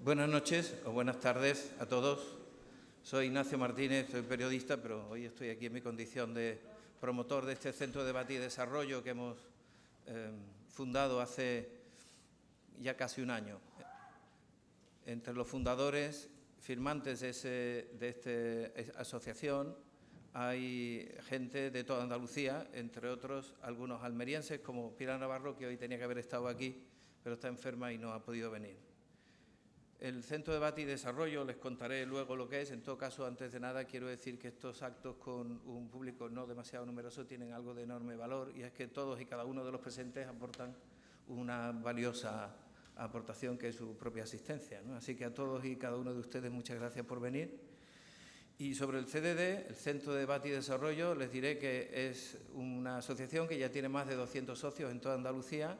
Buenas noches o buenas tardes a todos. Soy Ignacio Martínez, soy periodista, pero hoy estoy aquí en mi condición de promotor de este Centro de Debate y Desarrollo que hemos fundado hace ya casi un año. Entre los fundadores, firmantes de esta asociación, hay gente de toda Andalucía, entre otros algunos almerienses, como Pilar Navarro, que hoy tenía que haber estado aquí, pero está enferma y no ha podido venir. El Centro de Debate y Desarrollo, les contaré luego lo que es. En todo caso, antes de nada, quiero decir que estos actos con un público no demasiado numeroso tienen algo de enorme valor, y es que todos y cada uno de los presentes aportan una valiosa aportación, que es su propia asistencia, ¿no? Así que a todos y cada uno de ustedes, muchas gracias por venir. Y sobre el CDD, el Centro de Debate y Desarrollo, les diré que es una asociación que ya tiene más de 200 socios en toda Andalucía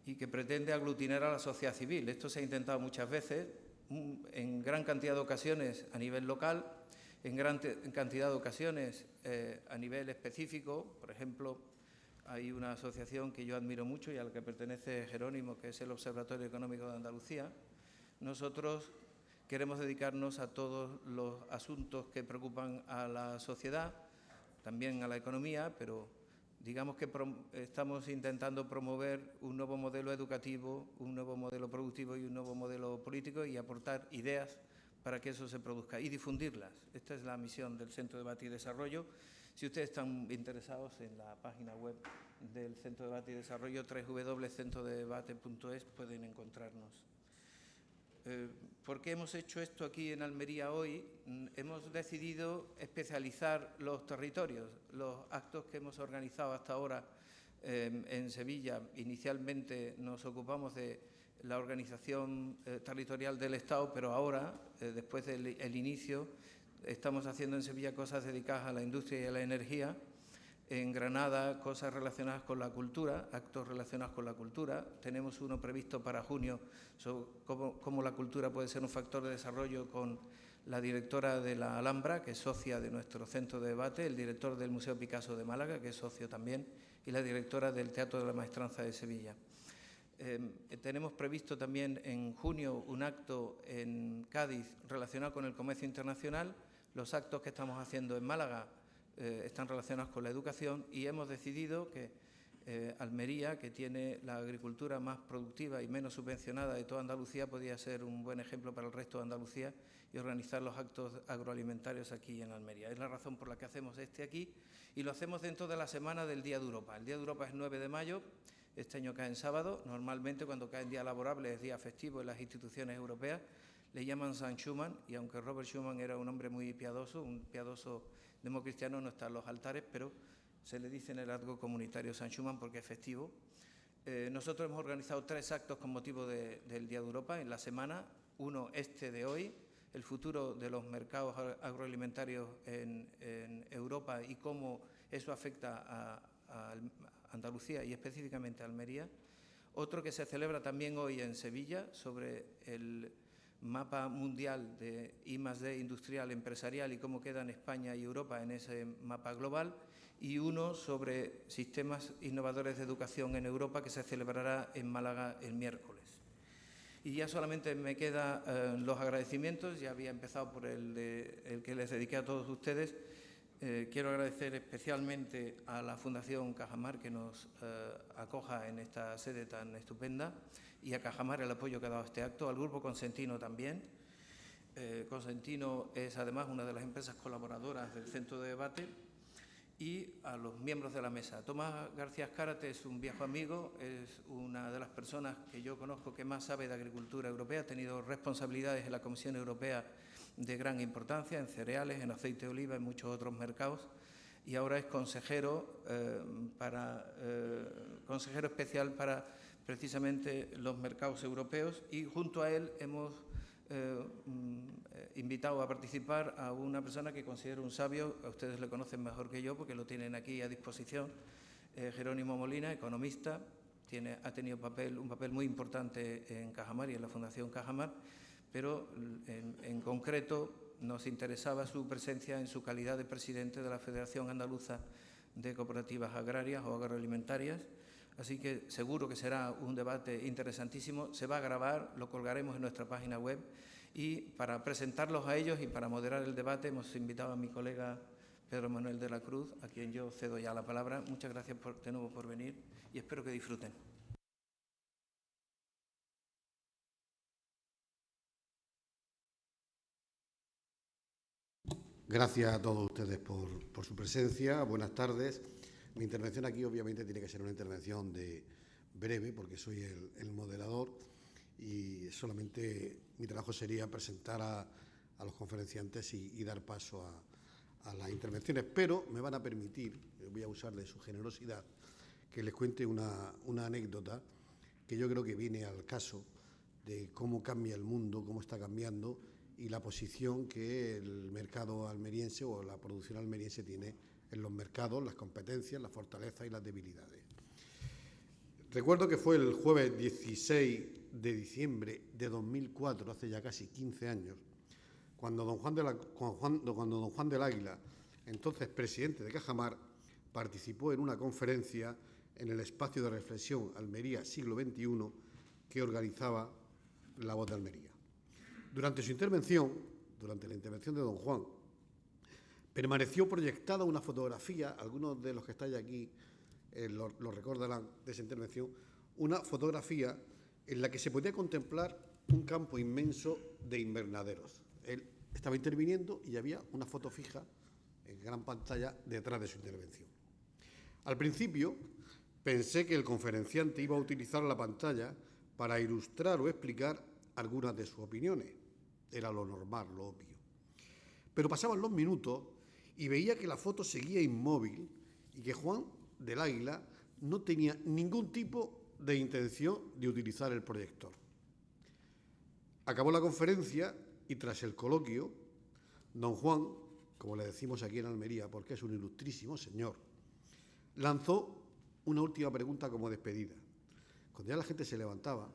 y que pretende aglutinar a la sociedad civil. Esto se ha intentado muchas veces, en gran cantidad de ocasiones a nivel local, en gran cantidad de ocasiones a nivel específico. Por ejemplo, hay una asociación que yo admiro mucho y a la que pertenece Jerónimo, que es el Observatorio Económico de Andalucía. Nosotros queremos dedicarnos a todos los asuntos que preocupan a la sociedad, también a la economía, pero digamos que estamos intentando promover un nuevo modelo educativo, un nuevo modelo productivo y un nuevo modelo político, y aportar ideas para que eso se produzca y difundirlas. Esta es la misión del Centro de Debate y Desarrollo. Si ustedes están interesados, en la página web del Centro de Debate y Desarrollo, www.centrodedebate.es, pueden encontrarnos. ¿Por qué hemos hecho esto aquí en Almería hoy? Hemos decidido especializar los territorios. Los actos que hemos organizado hasta ahora en Sevilla, inicialmente nos ocupamos de la organización territorial del Estado, pero ahora, después del inicio, estamos haciendo en Sevilla cosas dedicadas a la industria y a la energía. En Granada, cosas relacionadas con la cultura, actos relacionados con la cultura. Tenemos uno previsto para junio sobre cómo la cultura puede ser un factor de desarrollo, con la directora de la Alhambra, que es socia de nuestro centro de debate, el director del Museo Picasso de Málaga, que es socio también, y la directora del Teatro de la Maestranza de Sevilla. Tenemos previsto también en junio un acto en Cádiz relacionado con el comercio internacional. Los actos que estamos haciendo en Málaga están relacionados con la educación, y hemos decidido que Almería, que tiene la agricultura más productiva y menos subvencionada de toda Andalucía, podía ser un buen ejemplo para el resto de Andalucía y organizar los actos agroalimentarios aquí en Almería. Es la razón por la que hacemos aquí, y lo hacemos dentro de la semana del Día de Europa. El Día de Europa es 9 de mayo, este año cae en sábado. Normalmente, cuando cae en día laborable, es día festivo en las instituciones europeas. Le llaman San Schumann, y aunque Robert Schuman era un hombre muy piadoso, un piadoso democristiano, no está en los altares, pero se le dice en el argot comunitario San Schumann porque es festivo. Nosotros hemos organizado 3 actos con motivo del Día de Europa en la semana. Uno, este de hoy, el futuro de los mercados agroalimentarios en Europa y cómo eso afecta a Andalucía y específicamente a Almería. Otro que se celebra también hoy en Sevilla, sobre el mapa mundial de I+D industrial empresarial y cómo quedan España y Europa en ese mapa global, y uno sobre sistemas innovadores de educación en Europa, que se celebrará en Málaga el miércoles. Y ya solamente me quedan los agradecimientos. Ya había empezado por el que les dediqué a todos ustedes. Quiero agradecer especialmente a la Fundación Cajamar, que nos acoja en esta sede tan estupenda, y a Cajamar el apoyo que ha dado a este acto, al Grupo Consentino también. Consentino es además una de las empresas colaboradoras del Centro de Debate, y a los miembros de la mesa. Tomás García Azcárate es un viejo amigo, es una de las personas que yo conozco que más sabe de agricultura europea. Ha tenido responsabilidades en la Comisión Europea de gran importancia, en cereales, en aceite de oliva, en muchos otros mercados, y ahora es consejero especial para precisamente los mercados europeos, y junto a él hemos invitado a participar a una persona que considero un sabio. A ustedes le conocen mejor que yo porque lo tienen aquí a disposición, Jerónimo Molina, economista. Ha tenido un papel muy importante en Cajamar y en la Fundación Cajamar, pero en concreto nos interesaba su presencia en su calidad de presidente de la Federación Andaluza de Cooperativas Agrarias o Agroalimentarias. Así que seguro que será un debate interesantísimo. Se va a grabar, lo colgaremos en nuestra página web y para presentarlos a ellos y para moderar el debate hemos invitado a mi colega Pedro Manuel de la Cruz, a quien yo cedo ya la palabra. Muchas gracias de nuevo por venir y espero que disfruten. Gracias a todos ustedes por su presencia. Buenas tardes. Mi intervención aquí obviamente tiene que ser una intervención breve porque soy el moderador y solamente mi trabajo sería presentar a los conferenciantes y dar paso a las intervenciones. Pero me van a permitir, voy a usar de su generosidad, que les cuente una anécdota que yo creo que viene al caso de cómo cambia el mundo, cómo está cambiando y la posición que el mercado almeriense o la producción almeriense tiene en los mercados, las competencias, las fortalezas y las debilidades. Recuerdo que fue el jueves 16 de diciembre de 2004, hace ya casi 15 años, cuando don Juan del Águila, entonces presidente de Cajamar, participó en una conferencia en el espacio de reflexión Almería siglo XXI que organizaba La Voz de Almería. Durante su intervención, durante la intervención de don Juan, permaneció proyectada una fotografía, algunos de los que estáis aquí lo recordarán de esa intervención, una fotografía en la que se podía contemplar un campo inmenso de invernaderos. Él estaba interviniendo y había una foto fija en gran pantalla detrás de su intervención. Al principio pensé que el conferenciante iba a utilizar la pantalla para ilustrar o explicar algunas de sus opiniones. Era lo normal, lo obvio. Pero pasaban los minutos y veía que la foto seguía inmóvil y que Juan del Águila no tenía ningún tipo de intención de utilizar el proyector. Acabó la conferencia y tras el coloquio, don Juan, como le decimos aquí en Almería, porque es un ilustrísimo señor, lanzó una última pregunta como despedida. Cuando ya la gente se levantaba,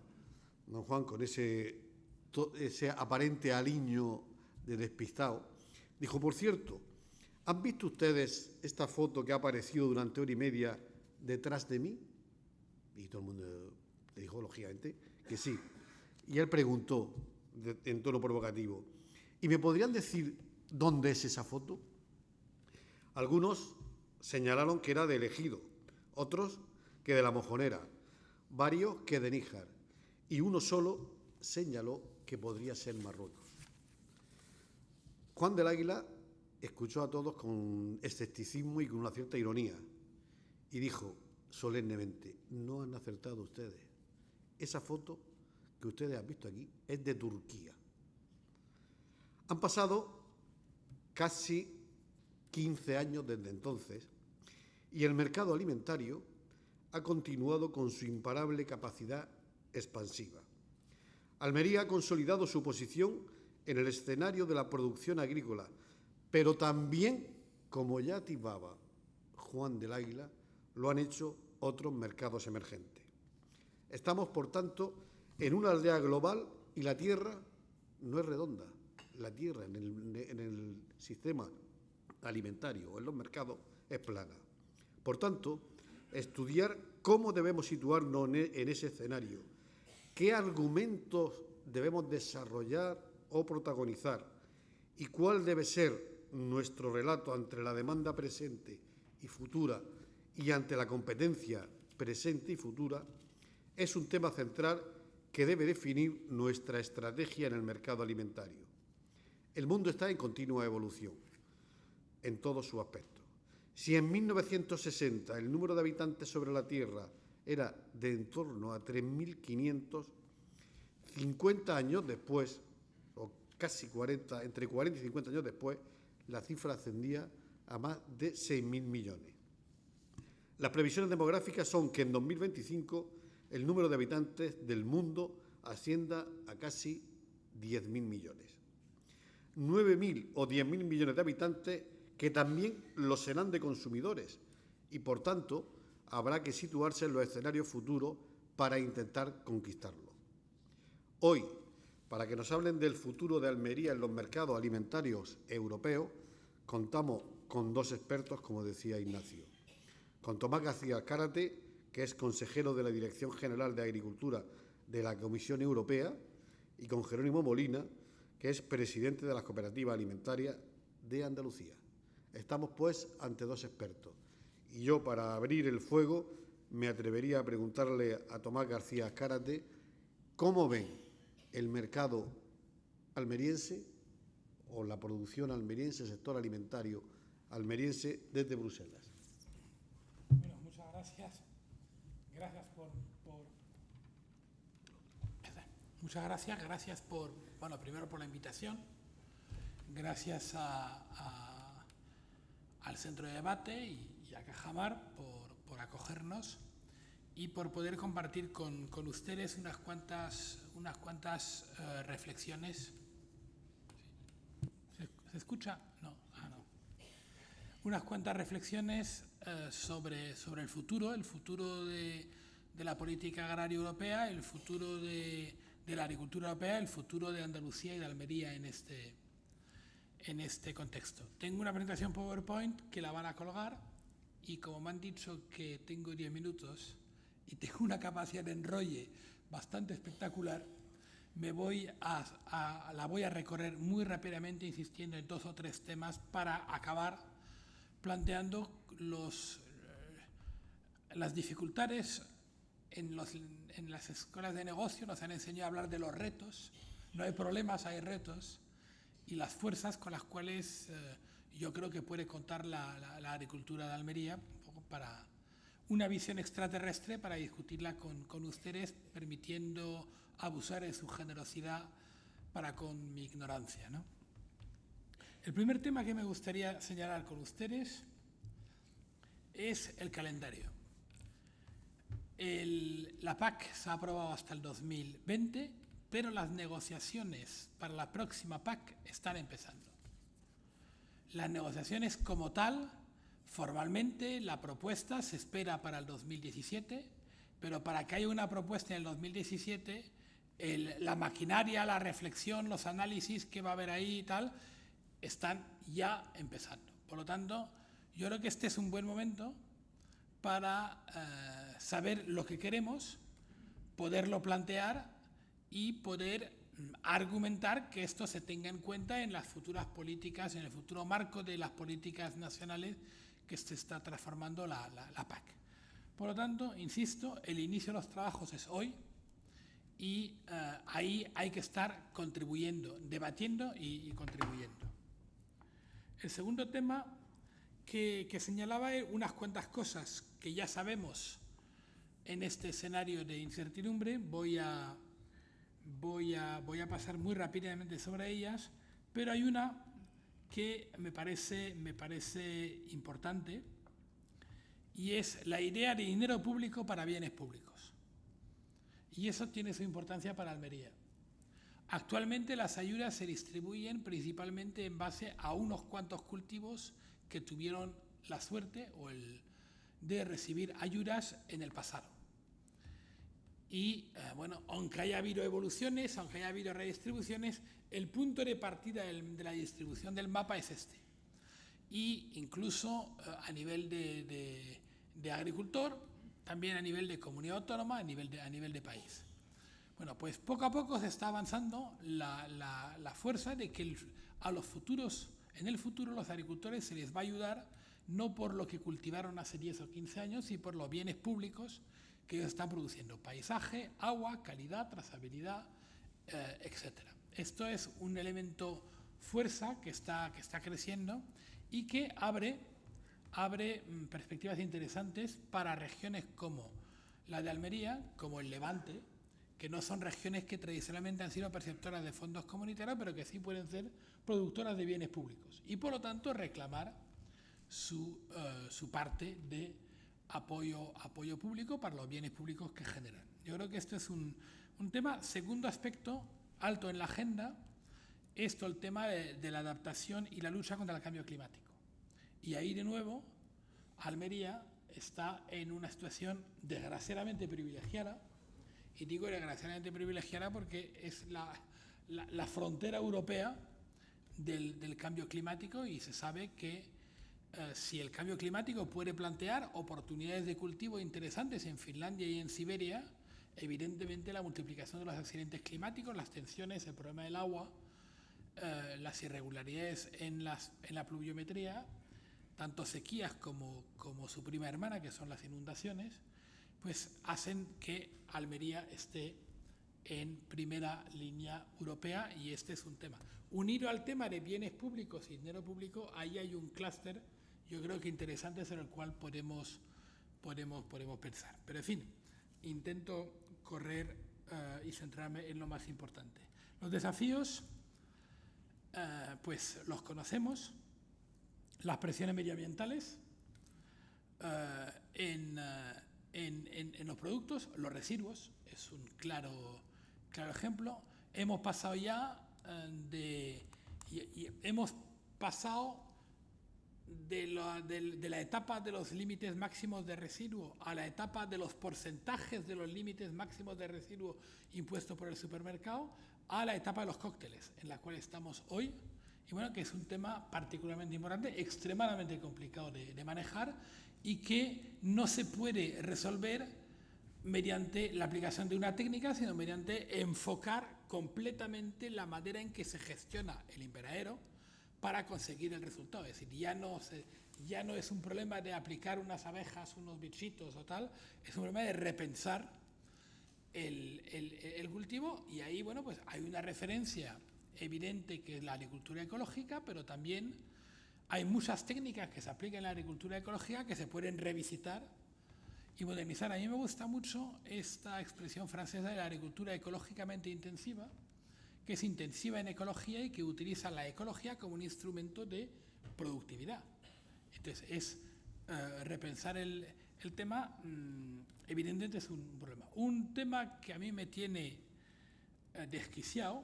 don Juan, con ese aparente aliño de despistado, dijo: por cierto, ¿han visto ustedes esta foto que ha aparecido durante hora y media detrás de mí? Y todo el mundo le dijo, lógicamente, que sí. Y él preguntó, en tono provocativo, ¿y me podrían decir dónde es esa foto? Algunos señalaron que era de Ejido, otros que de La Mojonera, varios que de Níjar, y uno solo señaló que podría ser Marruecos. Juan del Águila escuchó a todos con escepticismo y con una cierta ironía y dijo solemnemente: no han acertado ustedes. Esa foto que ustedes han visto aquí es de Turquía. Han pasado casi 15 años desde entonces y el mercado alimentario ha continuado con su imparable capacidad expansiva. Almería ha consolidado su posición en el escenario de la producción agrícola, pero también, como ya atisbaba Juan del Águila, lo han hecho otros mercados emergentes. Estamos, por tanto, en una aldea global y la Tierra no es redonda. La Tierra en el sistema alimentario o en los mercados es plana. Por tanto, estudiar cómo debemos situarnos en ese escenario, qué argumentos debemos desarrollar o protagonizar y cuál debe ser nuestro relato ante la demanda presente y futura y ante la competencia presente y futura, es un tema central que debe definir nuestra estrategia en el mercado alimentario. El mundo está en continua evolución, en todos sus aspectos. Si en 1960 el número de habitantes sobre la Tierra era de en torno a 3.500, 50 años después, o casi 40, entre 40 y 50 años después, la cifra ascendía a más de 6.000 millones. Las previsiones demográficas son que en 2025 el número de habitantes del mundo ascienda a casi 10.000 millones. 9.000 o 10.000 millones de habitantes que también lo serán de consumidores y, por tanto, habrá que situarse en los escenarios futuros para intentar conquistarlo. Hoy, para que nos hablen del futuro de Almería en los mercados alimentarios europeos, contamos con dos expertos, como decía Ignacio. Con Tomás García Cárate, que es consejero de la Dirección General de Agricultura de la Comisión Europea, y con Jerónimo Molina, que es presidente de la Cooperativa Alimentaria de Andalucía. Estamos, pues, ante dos expertos. Y yo, para abrir el fuego, me atrevería a preguntarle a Tomás García Azcárate cómo ven el mercado almeriense o la producción almeriense, el sector alimentario almeriense desde Bruselas. Bueno, muchas gracias. Gracias por, bueno, primero por la invitación. Gracias al Centro de Debate y a Cajamar por acogernos y por poder compartir con ustedes unas cuantas reflexiones. ¿Se escucha? No. Unas cuantas reflexiones sobre el futuro de la política agraria europea, el futuro de la agricultura europea, el futuro de Andalucía y de Almería en este contexto. Tengo una presentación PowerPoint que la van a colgar y como me han dicho que tengo 10 minutos y tengo una capacidad de enrolle bastante espectacular, la voy a recorrer muy rápidamente insistiendo en 2 o 3 temas para acabar planteando las dificultades. En las escuelas de negocio nos han enseñado a hablar de los retos. No hay problemas, hay retos. Y las fuerzas con las cuales yo creo que puede contar la agricultura de Almería, un poco para una visión extraterrestre para discutirla con ustedes, permitiendo abusar de su generosidad para con mi ignorancia, ¿no? El primer tema que me gustaría señalar con ustedes es el calendario. La PAC se ha aprobado hasta el 2020, pero las negociaciones para la próxima PAC están empezando. Las negociaciones como tal, formalmente, la propuesta se espera para el 2017, pero para que haya una propuesta en el 2017, la maquinaria, la reflexión, los análisis que va a haber ahí y tal, están ya empezando. Por lo tanto, yo creo que este es un buen momento para saber lo que queremos, poderlo plantear y poder argumentar que esto se tenga en cuenta en las futuras políticas, en el futuro marco de las políticas nacionales que se está transformando la PAC. Por lo tanto, insisto, el inicio de los trabajos es hoy y ahí hay que estar contribuyendo, debatiendo y contribuyendo. El segundo tema que señalaba unas cuantas cosas que ya sabemos en este escenario de incertidumbre. Voy a pasar muy rápidamente sobre ellas, pero hay una que me parece importante y es la idea de dinero público para bienes públicos. Y eso tiene su importancia para Almería. Actualmente las ayudas se distribuyen principalmente en base a unos cuantos cultivos que tuvieron la suerte de recibir ayudas en el pasado. Y bueno, aunque haya habido evoluciones, aunque haya habido redistribuciones, el punto de partida de la distribución del mapa es este. Y incluso a nivel de agricultor, también a nivel de comunidad autónoma, a nivel de país. Bueno, pues poco a poco se está avanzando la fuerza de que en el futuro los agricultores se les va a ayudar no por lo que cultivaron hace 10 o 15 años, sino por los bienes públicos que ellos están produciendo: paisaje, agua, calidad, trazabilidad, etc. Esto es un elemento fuerza que está creciendo y que abre perspectivas interesantes para regiones como la de Almería, como el Levante, que no son regiones que tradicionalmente han sido perceptoras de fondos comunitarios, pero que sí pueden ser productoras de bienes públicos y, por lo tanto, reclamar su parte de apoyo público para los bienes públicos que generan. Yo creo que esto es un tema. Segundo aspecto alto en la agenda, el tema de la adaptación y la lucha contra el cambio climático. Y ahí, de nuevo, Almería está en una situación desgraciadamente privilegiada, y digo desgraciadamente privilegiada porque es la frontera europea del cambio climático, y se sabe que si el cambio climático puede plantear oportunidades de cultivo interesantes en Finlandia y en Siberia, evidentemente la multiplicación de los accidentes climáticos, las tensiones, el problema del agua, las irregularidades en la pluviometría, tanto sequías como su prima hermana, que son las inundaciones, pues hacen que Almería esté en primera línea europea, y este es un tema. Unido al tema de bienes públicos y dinero público, ahí hay un clúster, yo creo que interesante, sobre el cual podemos pensar. Pero en fin, intento correr y centrarme en lo más importante. Los desafíos, pues los conocemos. Las presiones medioambientales en los productos, los residuos, es un claro ejemplo. Hemos pasado ya de la etapa de los límites máximos de residuo a la etapa de los porcentajes de los límites máximos de residuo impuestos por el supermercado, a la etapa de los cócteles, en la cual estamos hoy. Y bueno, que es un tema particularmente importante, extremadamente complicado de manejar, y que no se puede resolver mediante la aplicación de una técnica, sino mediante enfocar completamente la manera en que se gestiona el invernadero para conseguir el resultado. Es decir, ya no es un problema de aplicar unas abejas, unos bichitos o tal, es un problema de repensar el cultivo. Y ahí, bueno, pues hay una referencia evidente, que es la agricultura ecológica, pero también hay muchas técnicas que se aplican en la agricultura ecológica que se pueden revisitar y modernizar. A mí me gusta mucho esta expresión francesa de la agricultura ecológicamente intensiva, que es intensiva en ecología y que utiliza la ecología como un instrumento de productividad. Entonces, es repensar el tema, evidentemente es un problema. Un tema que a mí me tiene desquiciado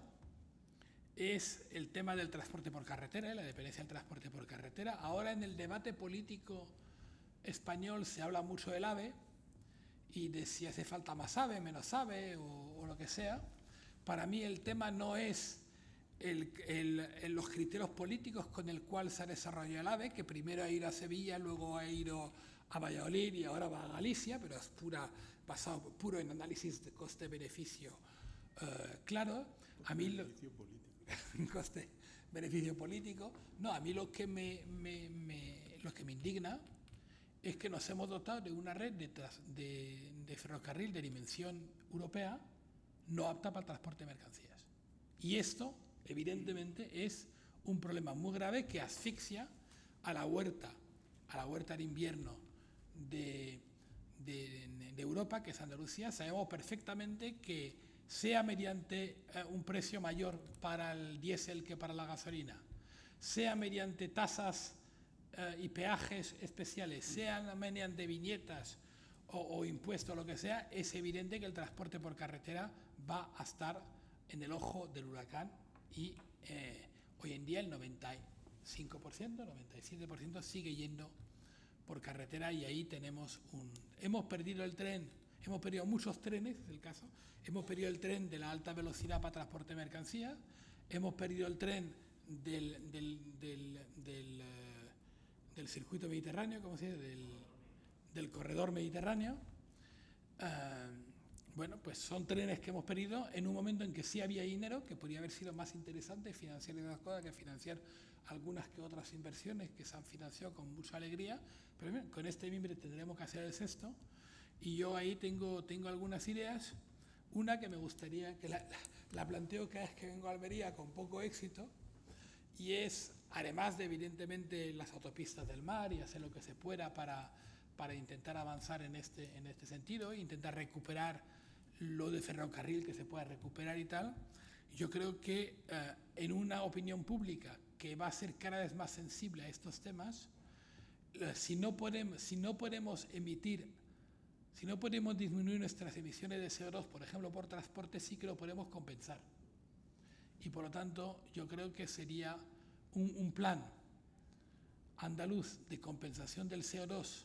es el tema del transporte por carretera, la dependencia del transporte por carretera. Ahora, en el debate político español, se habla mucho del AVE y de si hace falta más AVE, menos AVE o lo que sea. Para mí el tema no es los criterios políticos con el cual se ha desarrollado el AVE, que primero ha ido a Sevilla, luego ha ido a Valladolid y ahora va a Galicia, pero es basado puro en análisis de coste-beneficio claro. A mí coste-beneficio político. No, a mí lo que me indigna es que nos hemos dotado de una red de ferrocarril de dimensión europea no apta para el transporte de mercancías. Y esto, evidentemente, es un problema muy grave que asfixia a la huerta de invierno de Europa, que es Andalucía. Sabemos perfectamente que, sea mediante un precio mayor para el diésel que para la gasolina, sea mediante tasas y peajes especiales, sean mediante viñetas o impuestos, lo que sea, es evidente que el transporte por carretera va a estar en el ojo del huracán, y hoy en día el 95%, 97% sigue yendo por carretera, y ahí hemos perdido el tren, hemos perdido muchos trenes, es el caso, hemos perdido el tren de la alta velocidad para transporte de mercancías, hemos perdido el tren del circuito mediterráneo, ¿cómo se dice?, del corredor mediterráneo. Bueno, pues son trenes que hemos perdido en un momento en que sí había dinero, que podría haber sido más interesante financiar esas cosas que financiar algunas que otras inversiones que se han financiado con mucha alegría. Pero bien, con este mimbre tendremos que hacer el cesto, y yo ahí tengo algunas ideas. Una que me gustaría, que la planteo cada vez que vengo a Almería con poco éxito, y es, además de evidentemente las autopistas del mar y hacer lo que se pueda para intentar avanzar en este sentido, intentar recuperar lo de ferrocarril que se pueda recuperar y tal. Yo creo que en una opinión pública que va a ser cada vez más sensible a estos temas, si no podemos disminuir nuestras emisiones de CO2, por ejemplo, por transporte, sí que lo podemos compensar. Y por lo tanto, yo creo que sería un plan andaluz de compensación del CO2,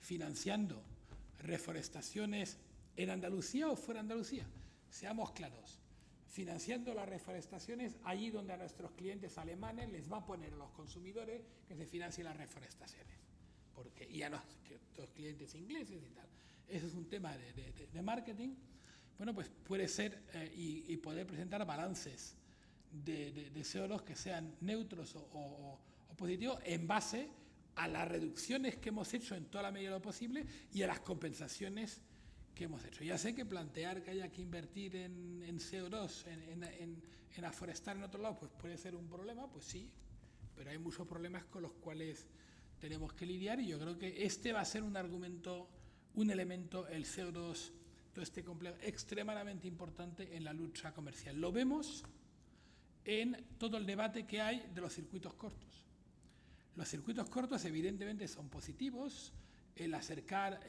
financiando reforestaciones en Andalucía o fuera de Andalucía. Seamos claros, financiando las reforestaciones allí donde a nuestros clientes alemanes les va a poner a los consumidores que se financien las reforestaciones. Y a nuestros clientes ingleses y tal. Ese es un tema de marketing. Bueno, pues puede ser y poder presentar balances de CO2 que sean neutros o positivos en base a las reducciones que hemos hecho en toda la medida de lo posible y a las compensaciones que hemos hecho. Ya sé que plantear que haya que invertir en CO2, en aforestar en otro lado, pues puede ser un problema, pues sí, pero hay muchos problemas con los cuales tenemos que lidiar y yo creo que este va a ser un argumento, un elemento, el CO2, todo este complejo, extremadamente importante en la lucha comercial. Lo vemos en todo el debate que hay de los circuitos cortos. Los circuitos cortos evidentemente son positivos, el acercar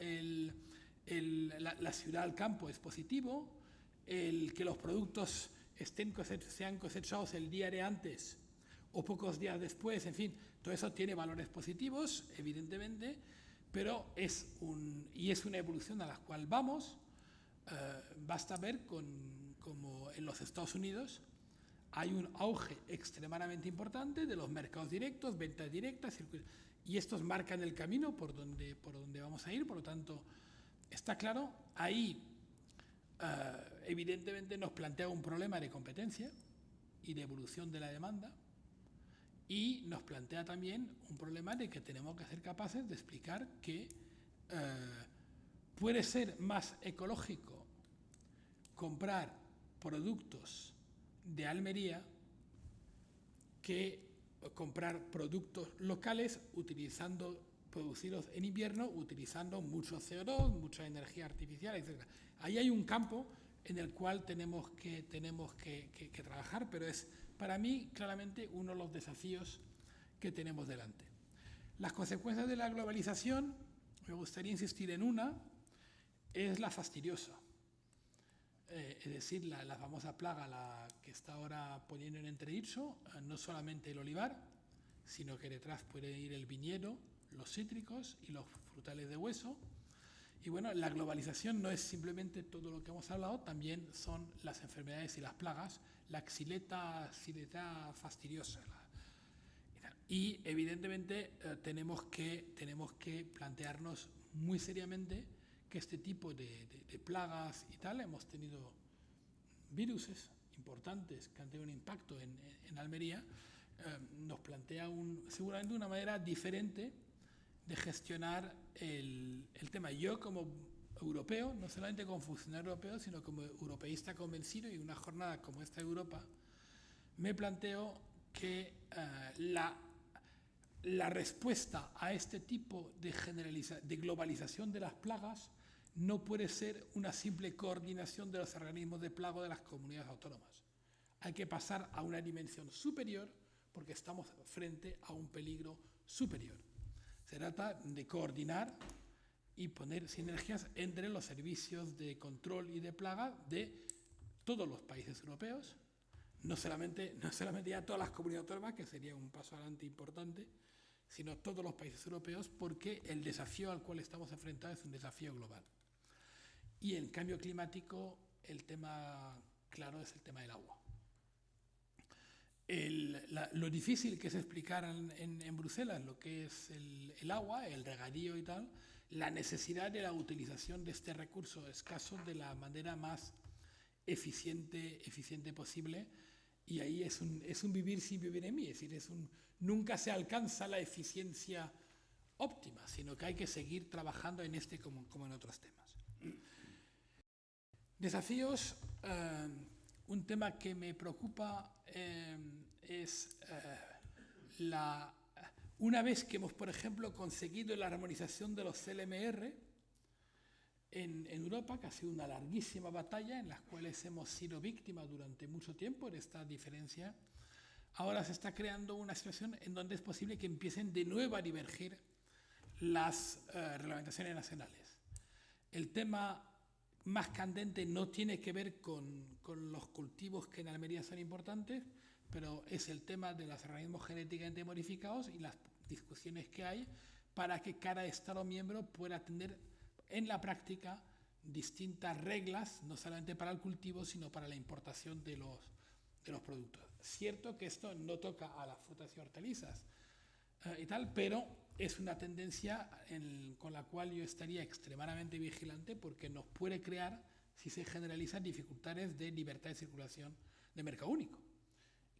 la ciudad al campo es positivo, el que los productos sean cosechados el día de antes o pocos días después, en fin, todo eso tiene valores positivos, evidentemente, pero es una evolución a la cual vamos. Basta ver como en los Estados Unidos hay un auge extremadamente importante de los mercados directos, ventas directas, y estos marcan el camino por donde vamos a ir. Por lo tanto, está claro, ahí evidentemente nos plantea un problema de competencia y de evolución de la demanda, y nos plantea también un problema de que tenemos que ser capaces de explicar que puede ser más ecológico comprar productos de Almería que comprar productos locales producidos en invierno, utilizando mucho CO2, mucha energía artificial, etc. Ahí hay un campo en el cual tenemos que trabajar, pero es para mí claramente uno de los desafíos que tenemos delante. Las consecuencias de la globalización, me gustaría insistir en una, es la fastidiosa. Es decir, la famosa plaga que está ahora poniendo en entredicho, no solamente el olivar, sino que detrás puede ir el viñedo, los cítricos y los frutales de hueso. Y bueno, la globalización no es simplemente todo lo que hemos hablado, también son las enfermedades y las plagas, la xylella fastidiosa. Y evidentemente tenemos que plantearnos muy seriamente que este tipo de plagas y tal, hemos tenido viruses importantes que han tenido un impacto en Almería, nos plantea seguramente una manera diferente de gestionar el tema. Yo como europeo, no solamente como funcionario europeo, sino como europeísta convencido, y una jornada como esta de Europa, me planteo que la respuesta a este tipo de globalización de las plagas no puede ser una simple coordinación de los organismos de plaga de las comunidades autónomas. Hay que pasar a una dimensión superior porque estamos frente a un peligro superior. Se trata de coordinar y poner sinergias entre los servicios de control y de plaga de todos los países europeos, no solamente ya todas las comunidades autónomas, que sería un paso adelante importante, sino todos los países europeos, porque el desafío al cual estamos enfrentados es un desafío global. Y en cambio climático, el tema claro es el tema del agua. Lo difícil que es explicar en Bruselas lo que es el agua, el regadío y tal, la necesidad de la utilización de este recurso escaso de la manera más eficiente posible, y ahí es un vivir sin vivir en mí, es decir, nunca se alcanza la eficiencia óptima, sino que hay que seguir trabajando en este como en otros temas. Desafíos, un tema que me preocupa es una vez que hemos, por ejemplo, conseguido la armonización de los CLMR en Europa, que ha sido una larguísima batalla en la cual hemos sido víctimas durante mucho tiempo de esta diferencia, ahora se está creando una situación en donde es posible que empiecen de nuevo a divergir las reglamentaciones nacionales. El tema más candente no tiene que ver con los cultivos que en Almería son importantes, pero es el tema de los organismos genéticamente modificados y las discusiones que hay para que cada Estado miembro pueda tener en la práctica distintas reglas, no solamente para el cultivo, sino para la importación de los productos. Cierto que esto no toca a las frutas y hortalizas y tal, pero es una tendencia con la cual yo estaría extremadamente vigilante, porque nos puede crear, si se generalizan, dificultades de libertad de circulación de mercado único,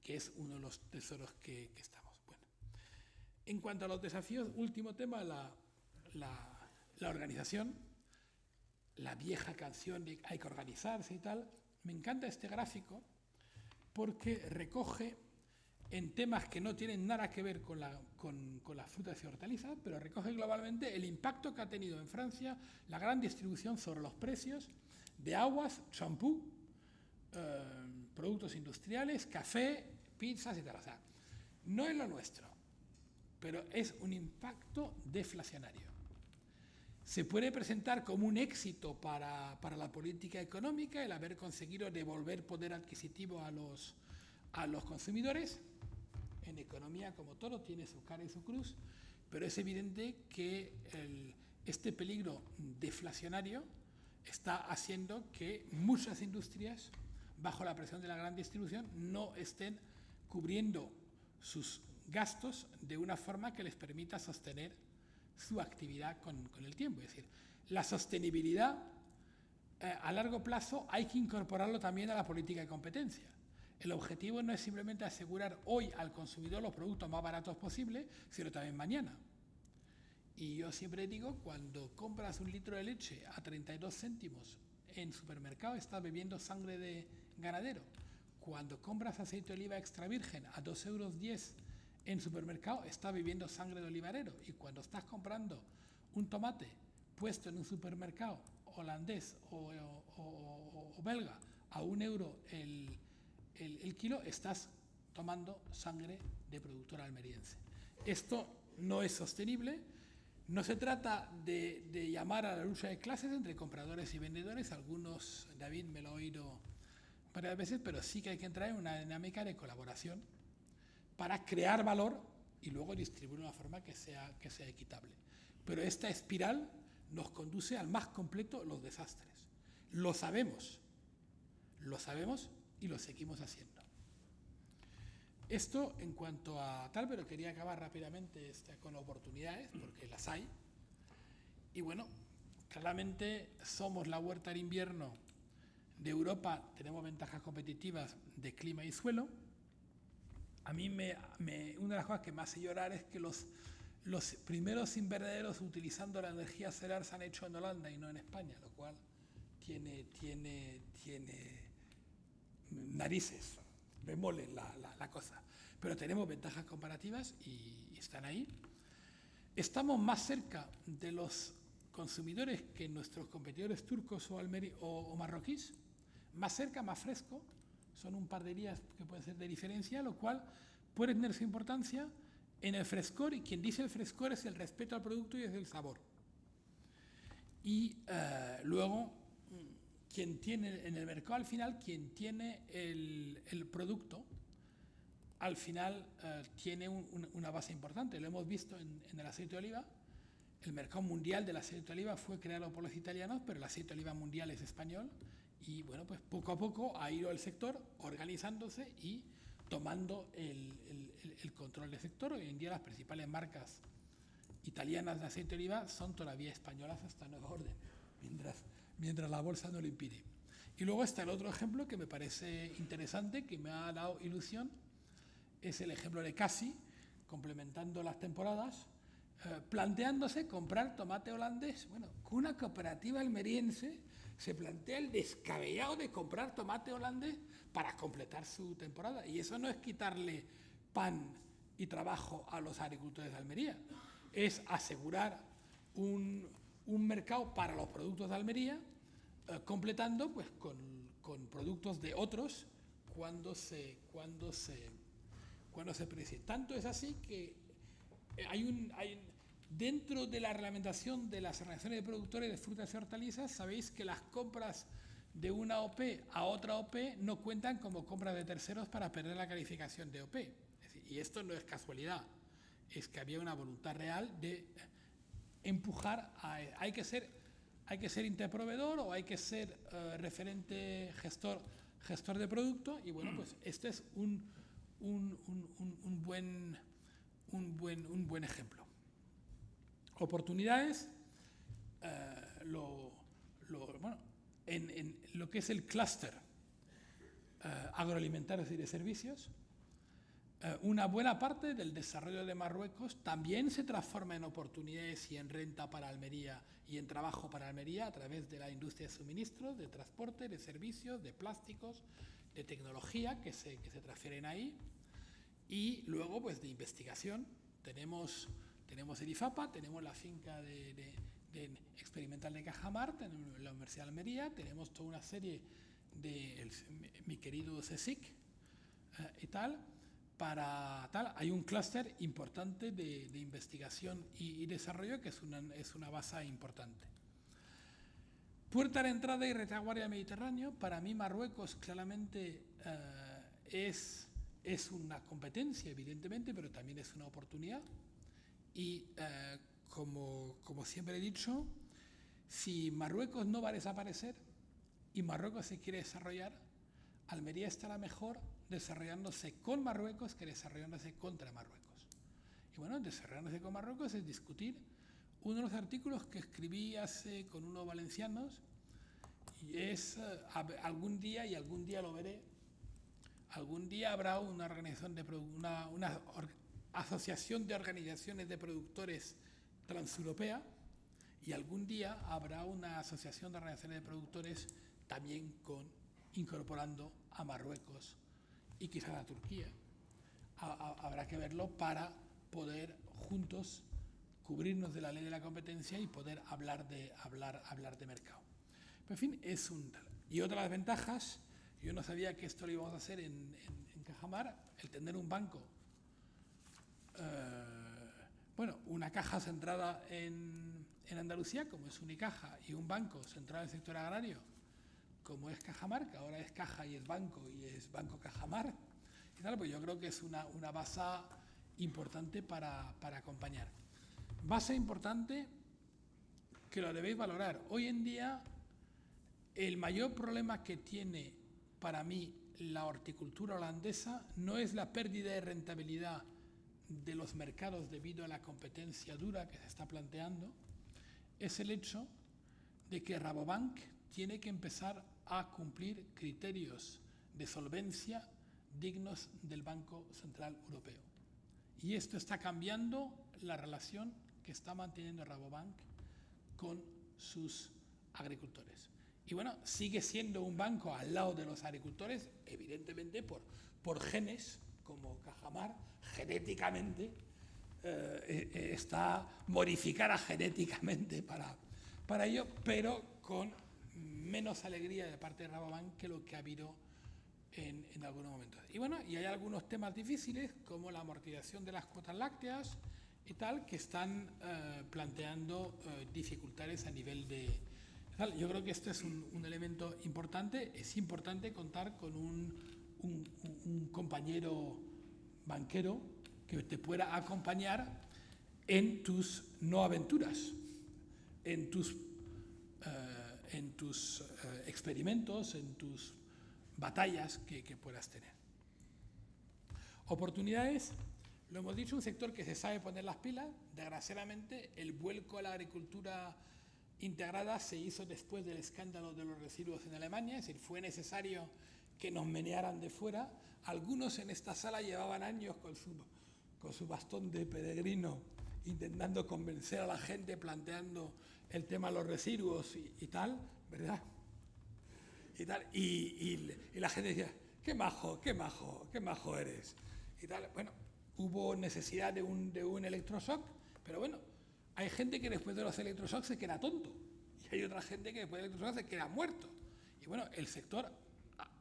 que es uno de los tesoros que estamos. Bueno, en cuanto a los desafíos, último tema, la organización, la vieja canción de hay que organizarse y tal. Me encanta este gráfico porque recoge, en temas que no tienen nada que ver con las frutas y hortalizas, pero recoge globalmente el impacto que ha tenido en Francia la gran distribución sobre los precios de aguas, champú, productos industriales, café, pizzas y tal. O sea, no es lo nuestro, pero es un impacto deflacionario. Se puede presentar como un éxito para la política económica el haber conseguido devolver poder adquisitivo a los consumidores. En economía, como todo, tiene su cara y su cruz, pero es evidente que este peligro deflacionario está haciendo que muchas industrias, bajo la presión de la gran distribución, no estén cubriendo sus gastos de una forma que les permita sostener su actividad con el tiempo. Es decir, la sostenibilidad a largo plazo hay que incorporarlo también a la política de competencia. El objetivo no es simplemente asegurar hoy al consumidor los productos más baratos posibles, sino también mañana. Y yo siempre digo, cuando compras un litro de leche a 32 céntimos en supermercado, estás bebiendo sangre de ganadero. Cuando compras aceite de oliva extra virgen a 2,10 € en supermercado, estás bebiendo sangre de olivarero. Y cuando estás comprando un tomate puesto en un supermercado holandés o belga a 1 € el kilo, estás tomando sangre de productor almeriense. Esto no es sostenible. No se trata de llamar a la lucha de clases entre compradores y vendedores. Algunos, David me lo ha oído varias veces, pero sí que hay que entrar en una dinámica de colaboración para crear valor y luego distribuirlo de una forma que sea equitable. Pero esta espiral nos conduce al más completo de los desastres. Lo sabemos y lo seguimos haciendo. Esto en cuanto a tal, pero quería acabar rápidamente con oportunidades, porque las hay. Y bueno, claramente somos la huerta de invierno de Europa, tenemos ventajas competitivas de clima y suelo. A mí una de las cosas que me hace llorar es que los primeros invernaderos utilizando la energía solar se han hecho en Holanda y no en España, lo cual tiene narices, me mole la cosa. Pero tenemos ventajas comparativas y están ahí. Estamos más cerca de los consumidores que nuestros competidores turcos o marroquíes, más cerca, más fresco. Son un par de días que pueden ser de diferencia, lo cual puede tener su importancia en el frescor, y quien dice el frescor es el respeto al producto y es el sabor. Y luego, quien tiene en el mercado al final, quien tiene el producto, al final tiene una base importante. Lo hemos visto en el aceite de oliva. El mercado mundial del aceite de oliva fue creado por los italianos, pero el aceite de oliva mundial es español. Y bueno, pues poco a poco ha ido el sector organizándose y tomando el control del sector. Hoy en día las principales marcas italianas de aceite de oliva son todavía españolas hasta nueva orden, mientras la bolsa no lo impide. Y luego está el otro ejemplo que me parece interesante, que me ha dado ilusión, es el ejemplo de Casi, complementando las temporadas, planteándose comprar tomate holandés. Bueno, con una cooperativa almeriense se plantea el descabellado de comprar tomate holandés para completar su temporada. Y eso no es quitarle pan y trabajo a los agricultores de Almería, es asegurar un mercado para los productos de Almería, completando pues con productos de otros cuando se precie. Tanto es así que dentro de la reglamentación de las organizaciones de productores de frutas y hortalizas, sabéis que las compras de una OP a otra OP no cuentan como compras de terceros para perder la calificación de OP. Es decir, y esto no es casualidad, es que había una voluntad real de empujar hay hay que ser interproveedor o hay que ser referente gestor de producto, y bueno, pues este es un buen ejemplo. Oportunidades, en lo que es el clúster agroalimentario y de servicios, una buena parte del desarrollo de Marruecos también se transforma en oportunidades y en renta para Almería y en trabajo para Almería a través de la industria de suministros, de transporte, de servicios, de plásticos, de tecnología que se transfieren ahí. Y luego, pues, de investigación. Tenemos el IFAPA, tenemos la finca de experimental de Cajamar, tenemos la Universidad de Almería, tenemos toda una serie de mi querido CSIC y tal. Hay un clúster importante de investigación y desarrollo que es una base importante. Puerta de entrada y retaguardia mediterráneo. Para mí Marruecos claramente es una competencia, evidentemente, pero también es una oportunidad. Y como siempre he dicho, si Marruecos no va a desaparecer y Marruecos se quiere desarrollar, Almería estará mejor desarrollándose con Marruecos que desarrollándose contra Marruecos. Y bueno, desarrollándose con Marruecos es discutir uno de los artículos que escribí con unos valencianos, y es algún día lo veré, algún día habrá una organización una asociación de organizaciones de productores transeuropea, y algún día habrá una asociación de organizaciones de productores también incorporando a Marruecos y quizás a Turquía. Habrá que verlo para poder juntos cubrirnos de la ley de la competencia y poder hablar de mercado. Pero, en fin, y otra de las ventajas, yo no sabía que esto lo íbamos a hacer en Cajamar, el tener un banco, una caja centrada en Andalucía, como es Unicaja, y un banco centrado en el sector agrario, como es Cajamar, que ahora es Caja y es Banco Cajamar, y tal, pues yo creo que es una base importante para acompañar. Base importante que lo debéis valorar. Hoy en día, el mayor problema que tiene para mí la horticultura holandesa no es la pérdida de rentabilidad de los mercados debido a la competencia dura que se está planteando, es el hecho de que Rabobank tiene que empezar a cumplir criterios de solvencia dignos del Banco Central Europeo. Y esto está cambiando la relación que está manteniendo Rabobank con sus agricultores. Y bueno, sigue siendo un banco al lado de los agricultores, evidentemente por genes, como Cajamar, genéticamente, está modificada genéticamente para ello, pero con menos alegría de parte de Rabobank que lo que ha habido en algunos momentos. Y bueno, y hay algunos temas difíciles, como la amortización de las cuotas lácteas y tal, que están planteando dificultades a nivel de tal. Yo creo que este es un elemento importante. Es importante contar con un compañero banquero que te pueda acompañar en tus no aventuras, en tus experimentos, en tus batallas que puedas tener. Oportunidades, lo hemos dicho, un sector que se sabe poner las pilas. Desgraciadamente, el vuelco a la agricultura integrada se hizo después del escándalo de los residuos en Alemania, es decir, fue necesario que nos menearan de fuera. Algunos en esta sala llevaban años con su bastón de peregrino intentando convencer a la gente, planteando el tema de los residuos y tal, ¿verdad? Y la gente decía, qué majo eres. Y tal. Bueno, hubo necesidad de un electroshock, pero bueno, hay gente que después de los electroshocks se queda tonto, y hay otra gente que después de los electroshocks se queda muerto. Y bueno, el sector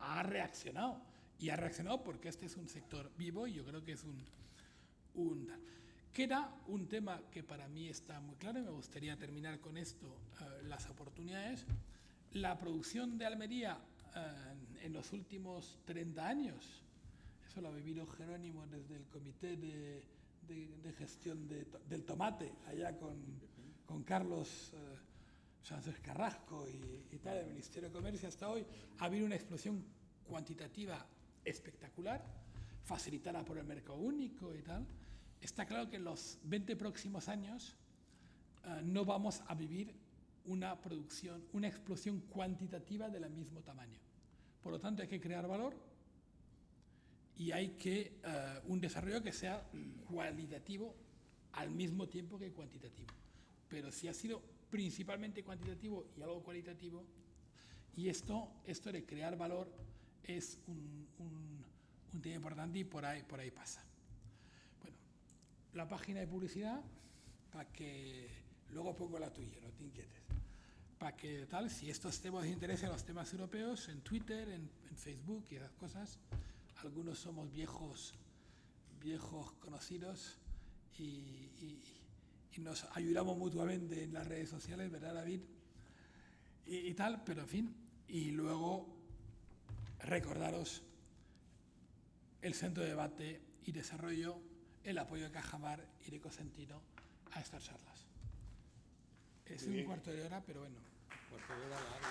ha reaccionado, y ha reaccionado porque este es un sector vivo, y yo creo que es Queda un tema que para mí está muy claro, y me gustaría terminar con esto, las oportunidades. La producción de Almería en los últimos 30 años, eso lo ha vivido Jerónimo desde el comité de gestión del tomate, allá con Carlos Sánchez Carrasco y tal, del Ministerio de Comercio hasta hoy, ha habido una explosión cuantitativa espectacular, facilitada por el mercado único y tal. Está claro que en los 20 próximos años no vamos a vivir una explosión cuantitativa del mismo tamaño. Por lo tanto, hay que crear valor y hay que un desarrollo que sea cualitativo al mismo tiempo que cuantitativo. Pero si ha sido principalmente cuantitativo y algo cualitativo, y esto de crear valor es un tema importante y por ahí pasa. Bueno, la página de publicidad, para que luego pongo la tuya, no te inquietes. Para que tal, si estos temas os interesan, los temas europeos, en Twitter, en Facebook y esas cosas, algunos somos viejos conocidos y nos ayudamos mutuamente en las redes sociales, ¿verdad, David? Y tal, pero en fin, y luego recordaros el Centro de Debate y Desarrollo, el apoyo de Cajamar y de Ecosentino a estas charlas. Es un cuarto de hora, pero bueno. Cuarto de hora largo.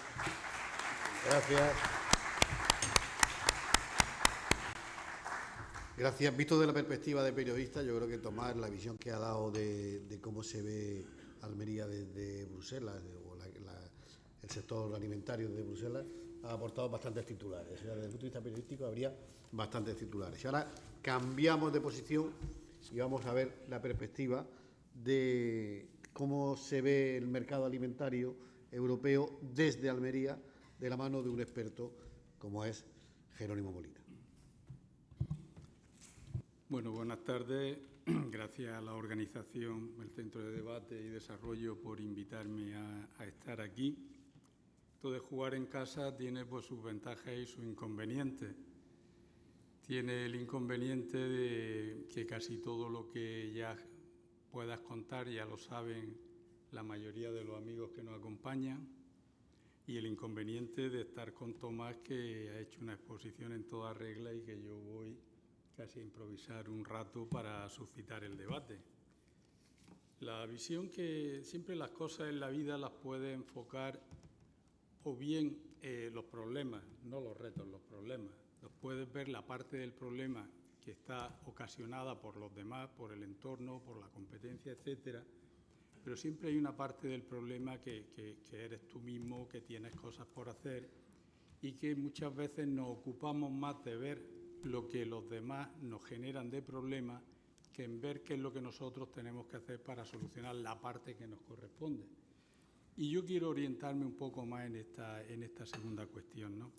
Gracias. Gracias. Visto de la perspectiva de periodista, yo creo que Tomás, la visión que ha dado de cómo se ve Almería desde Bruselas, o el sector alimentario de Bruselas, ha aportado bastantes titulares. O sea, desde el punto de vista periodístico habría bastantes titulares. Y ahora cambiamos de posición y vamos a ver la perspectiva de cómo se ve el mercado alimentario europeo desde Almería, de la mano de un experto como es Jerónimo Molina. Bueno, buenas tardes. Gracias a la organización, el Centro de Debate y Desarrollo, por invitarme a estar aquí. Esto de jugar en casa tiene pues sus ventajas y sus inconvenientes. Tiene el inconveniente de que casi todo lo que ya puedas contar ya lo saben la mayoría de los amigos que nos acompañan, y el inconveniente de estar con Tomás, que ha hecho una exposición en toda regla y que yo voy casi a improvisar un rato para suscitar el debate. La visión que siempre las cosas en la vida las puede enfocar o bien los problemas, no los retos, los problemas. Los puedes ver la parte del problema que está ocasionada por los demás, por el entorno, por la competencia, etcétera. Pero siempre hay una parte del problema que eres tú mismo, que tienes cosas por hacer y que muchas veces nos ocupamos más de ver lo que los demás nos generan de problemas que en ver qué es lo que nosotros tenemos que hacer para solucionar la parte que nos corresponde. Y yo quiero orientarme un poco más en esta segunda cuestión, ¿no?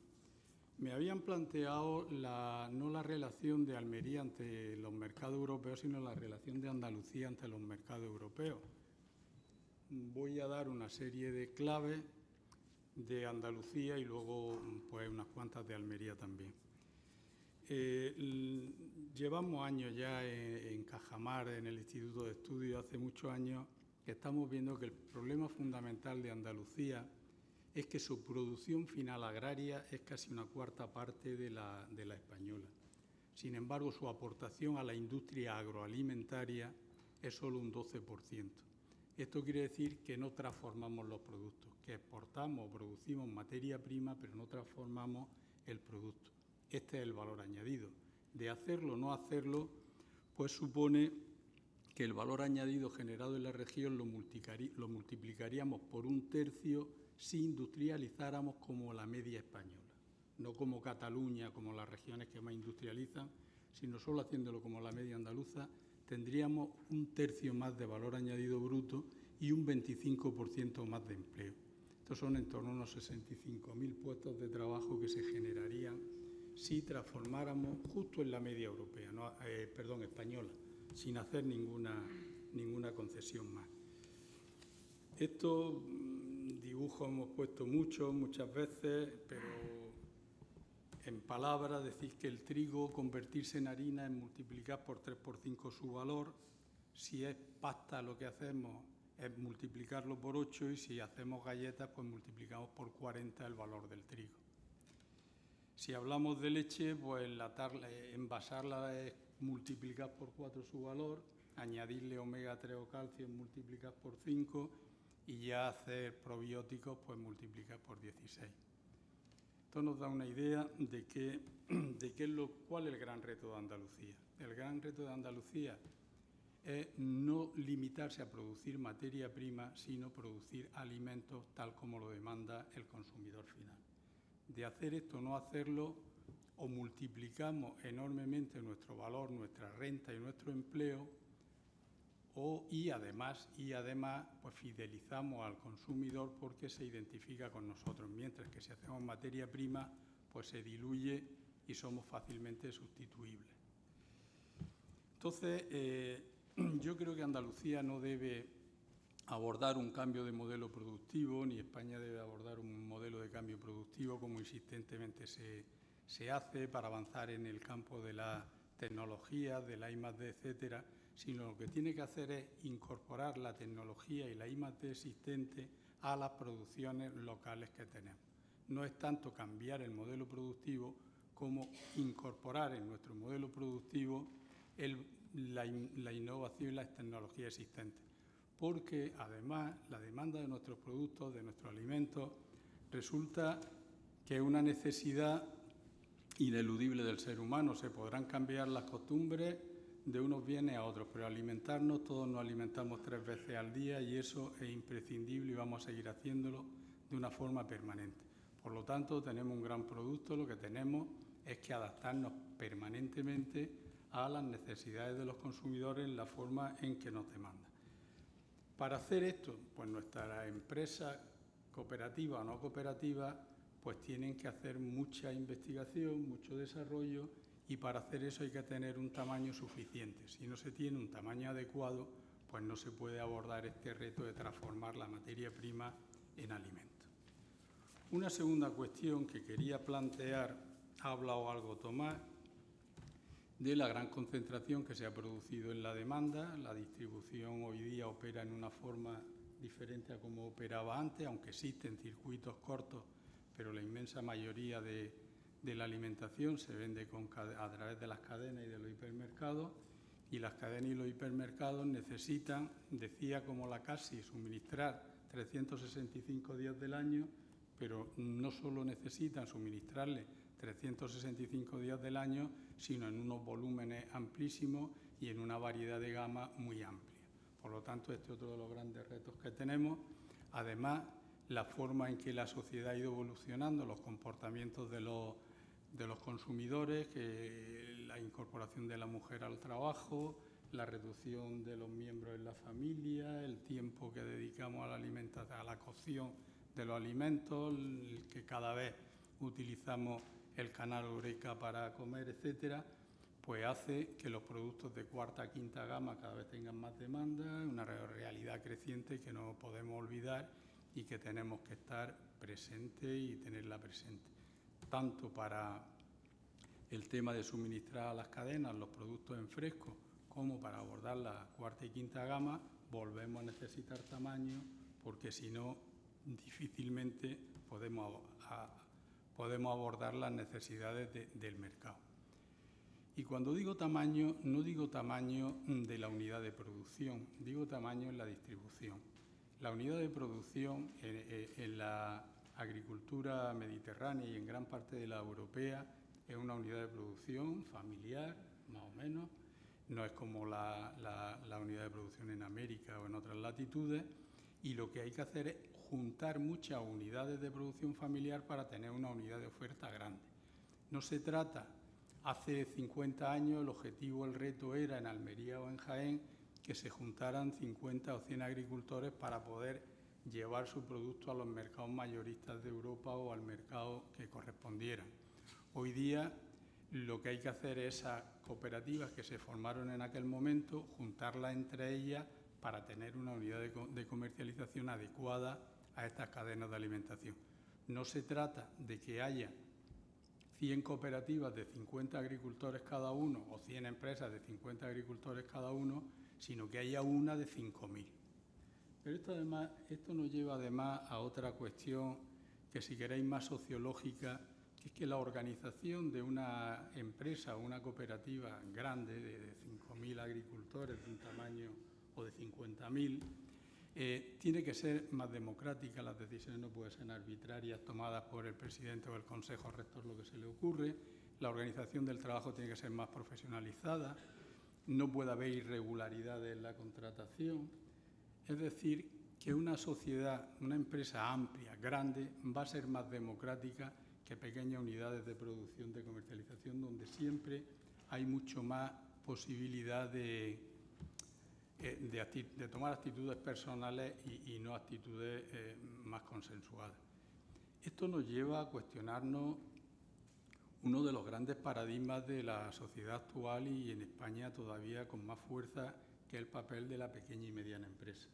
Me habían planteado no la relación de Almería ante los mercados europeos, sino la relación de Andalucía ante los mercados europeos. Voy a dar una serie de claves de Andalucía y luego pues unas cuantas de Almería también. Llevamos años ya en Cajamar, en el Instituto de Estudios, hace muchos años, que estamos viendo que el problema fundamental de Andalucía es que su producción final agraria es casi una cuarta parte de la española. Sin embargo, su aportación a la industria agroalimentaria es solo un 12%. Esto quiere decir que no transformamos los productos, que exportamos o producimos materia prima, pero no transformamos el producto. Este es el valor añadido. De hacerlo o no hacerlo, pues supone que el valor añadido generado en la región lo multiplicaríamos por 1/3 si industrializáramos como la media española. No como Cataluña, como las regiones que más industrializan, sino solo haciéndolo como la media andaluza, tendríamos 1/3 más de valor añadido bruto y un 25% más de empleo. Estos son en torno a unos 65.000 puestos de trabajo que se generarían si transformáramos justo en la media europea, española, sin hacer ninguna concesión más. Estos dibujos hemos puesto muchas veces, pero en palabras decís que el trigo, convertirse en harina es multiplicar por 3 por 5 su valor. Si es pasta lo que hacemos es multiplicarlo por 8 y si hacemos galletas pues multiplicamos por 40 el valor del trigo. Si hablamos de leche, pues envasarla es multiplicar por 4 su valor, añadirle omega 3 o calcio es multiplicar por 5 y ya hacer probióticos, pues multiplicar por 16. Esto nos da una idea de cuál es el gran reto de Andalucía. El gran reto de Andalucía es no limitarse a producir materia prima, sino producir alimentos tal como lo demanda el consumidor final. De hacer esto, no hacerlo, o multiplicamos enormemente nuestro valor, nuestra renta y nuestro empleo, y además pues fidelizamos al consumidor porque se identifica con nosotros, mientras que si hacemos materia prima pues se diluye y somos fácilmente sustituibles. Entonces, yo creo que Andalucía no debe abordar un cambio de modelo productivo, ni España debe abordar un modelo de cambio productivo como insistentemente se hace para avanzar en el campo de la tecnología, de la I+D, etcétera, sino lo que tiene que hacer es incorporar la tecnología y la I+D existente a las producciones locales que tenemos. No es tanto cambiar el modelo productivo como incorporar en nuestro modelo productivo la innovación y las tecnologías existentes. Porque además la demanda de nuestros productos, de nuestros alimentos, resulta que es una necesidad ineludible del ser humano. Se podrán cambiar las costumbres de unos bienes a otros, pero alimentarnos, todos nos alimentamos 3 veces al día y eso es imprescindible y vamos a seguir haciéndolo de una forma permanente. Por lo tanto, tenemos un gran producto, lo que tenemos es que adaptarnos permanentemente a las necesidades de los consumidores en la forma en que nos demandan. Para hacer esto, pues nuestras empresas cooperativas o no cooperativas pues tienen que hacer mucha investigación, mucho desarrollo, y para hacer eso hay que tener un tamaño suficiente. Si no se tiene un tamaño adecuado, pues no se puede abordar este reto de transformar la materia prima en alimento. Una segunda cuestión que quería plantear, ha hablado algo Tomás, de la gran concentración que se ha producido en la demanda. La distribución hoy día opera en una forma diferente a como operaba antes, aunque existen circuitos cortos, pero la inmensa mayoría de la alimentación se vende a través de las cadenas y de los hipermercados, y las cadenas y los hipermercados necesitan, decía como la CASI, suministrar 365 días del año, pero no solo necesitan suministrarle 365 días del año, sino en unos volúmenes amplísimos y en una variedad de gama muy amplia. Por lo tanto, este es otro de los grandes retos que tenemos. Además, la forma en que la sociedad ha ido evolucionando, los comportamientos de los consumidores, la incorporación de la mujer al trabajo, la reducción de los miembros en la familia, el tiempo que dedicamos a la alimentación, a la cocción de los alimentos, que cada vez utilizamos el canal Horeca para comer, etcétera, pues hace que los productos de cuarta, quinta gama cada vez tengan más demanda, una realidad creciente que no podemos olvidar y que tenemos que estar presentes y tenerla presente, tanto para el tema de suministrar a las cadenas los productos en fresco, como para abordar la cuarta y quinta gama. Volvemos a necesitar tamaño, porque si no, difícilmente podemos abordar las necesidades del mercado. Y cuando digo tamaño, no digo tamaño de la unidad de producción, digo tamaño en la distribución. La unidad de producción en la agricultura mediterránea y en gran parte de la europea es una unidad de producción familiar, más o menos. No es como la unidad de producción en América o en otras latitudes. Y lo que hay que hacer es juntar muchas unidades de producción familiar para tener una unidad de oferta grande. No se trata, hace 50 años el objetivo, el reto era en Almería o en Jaén que se juntaran 50 o 100 agricultores para poder llevar su producto a los mercados mayoristas de Europa o al mercado que correspondieran. Hoy día lo que hay que hacer es esas cooperativas que se formaron en aquel momento, juntarlas entre ellas para tener una unidad de comercialización adecuada a estas cadenas de alimentación. No se trata de que haya 100 cooperativas de 50 agricultores cada uno o 100 empresas de 50 agricultores cada uno, sino que haya una de 5.000. Pero esto nos lleva además a otra cuestión que, si queréis, más sociológica, que es que la organización de una empresa o una cooperativa grande de 5.000 agricultores de un tamaño o de 50.000 Tiene que ser más democrática, las decisiones no pueden ser arbitrarias tomadas por el presidente o el consejo rector, lo que se le ocurre. La organización del trabajo tiene que ser más profesionalizada, no puede haber irregularidades en la contratación. Es decir, que una sociedad, una empresa amplia, grande, va a ser más democrática que pequeñas unidades de producción, de comercialización, donde siempre hay mucho más posibilidad de tomar actitudes personales y no actitudes más consensuadas. Esto nos lleva a cuestionarnos uno de los grandes paradigmas de la sociedad actual y en España todavía con más fuerza, que es el papel de la pequeña y mediana empresa.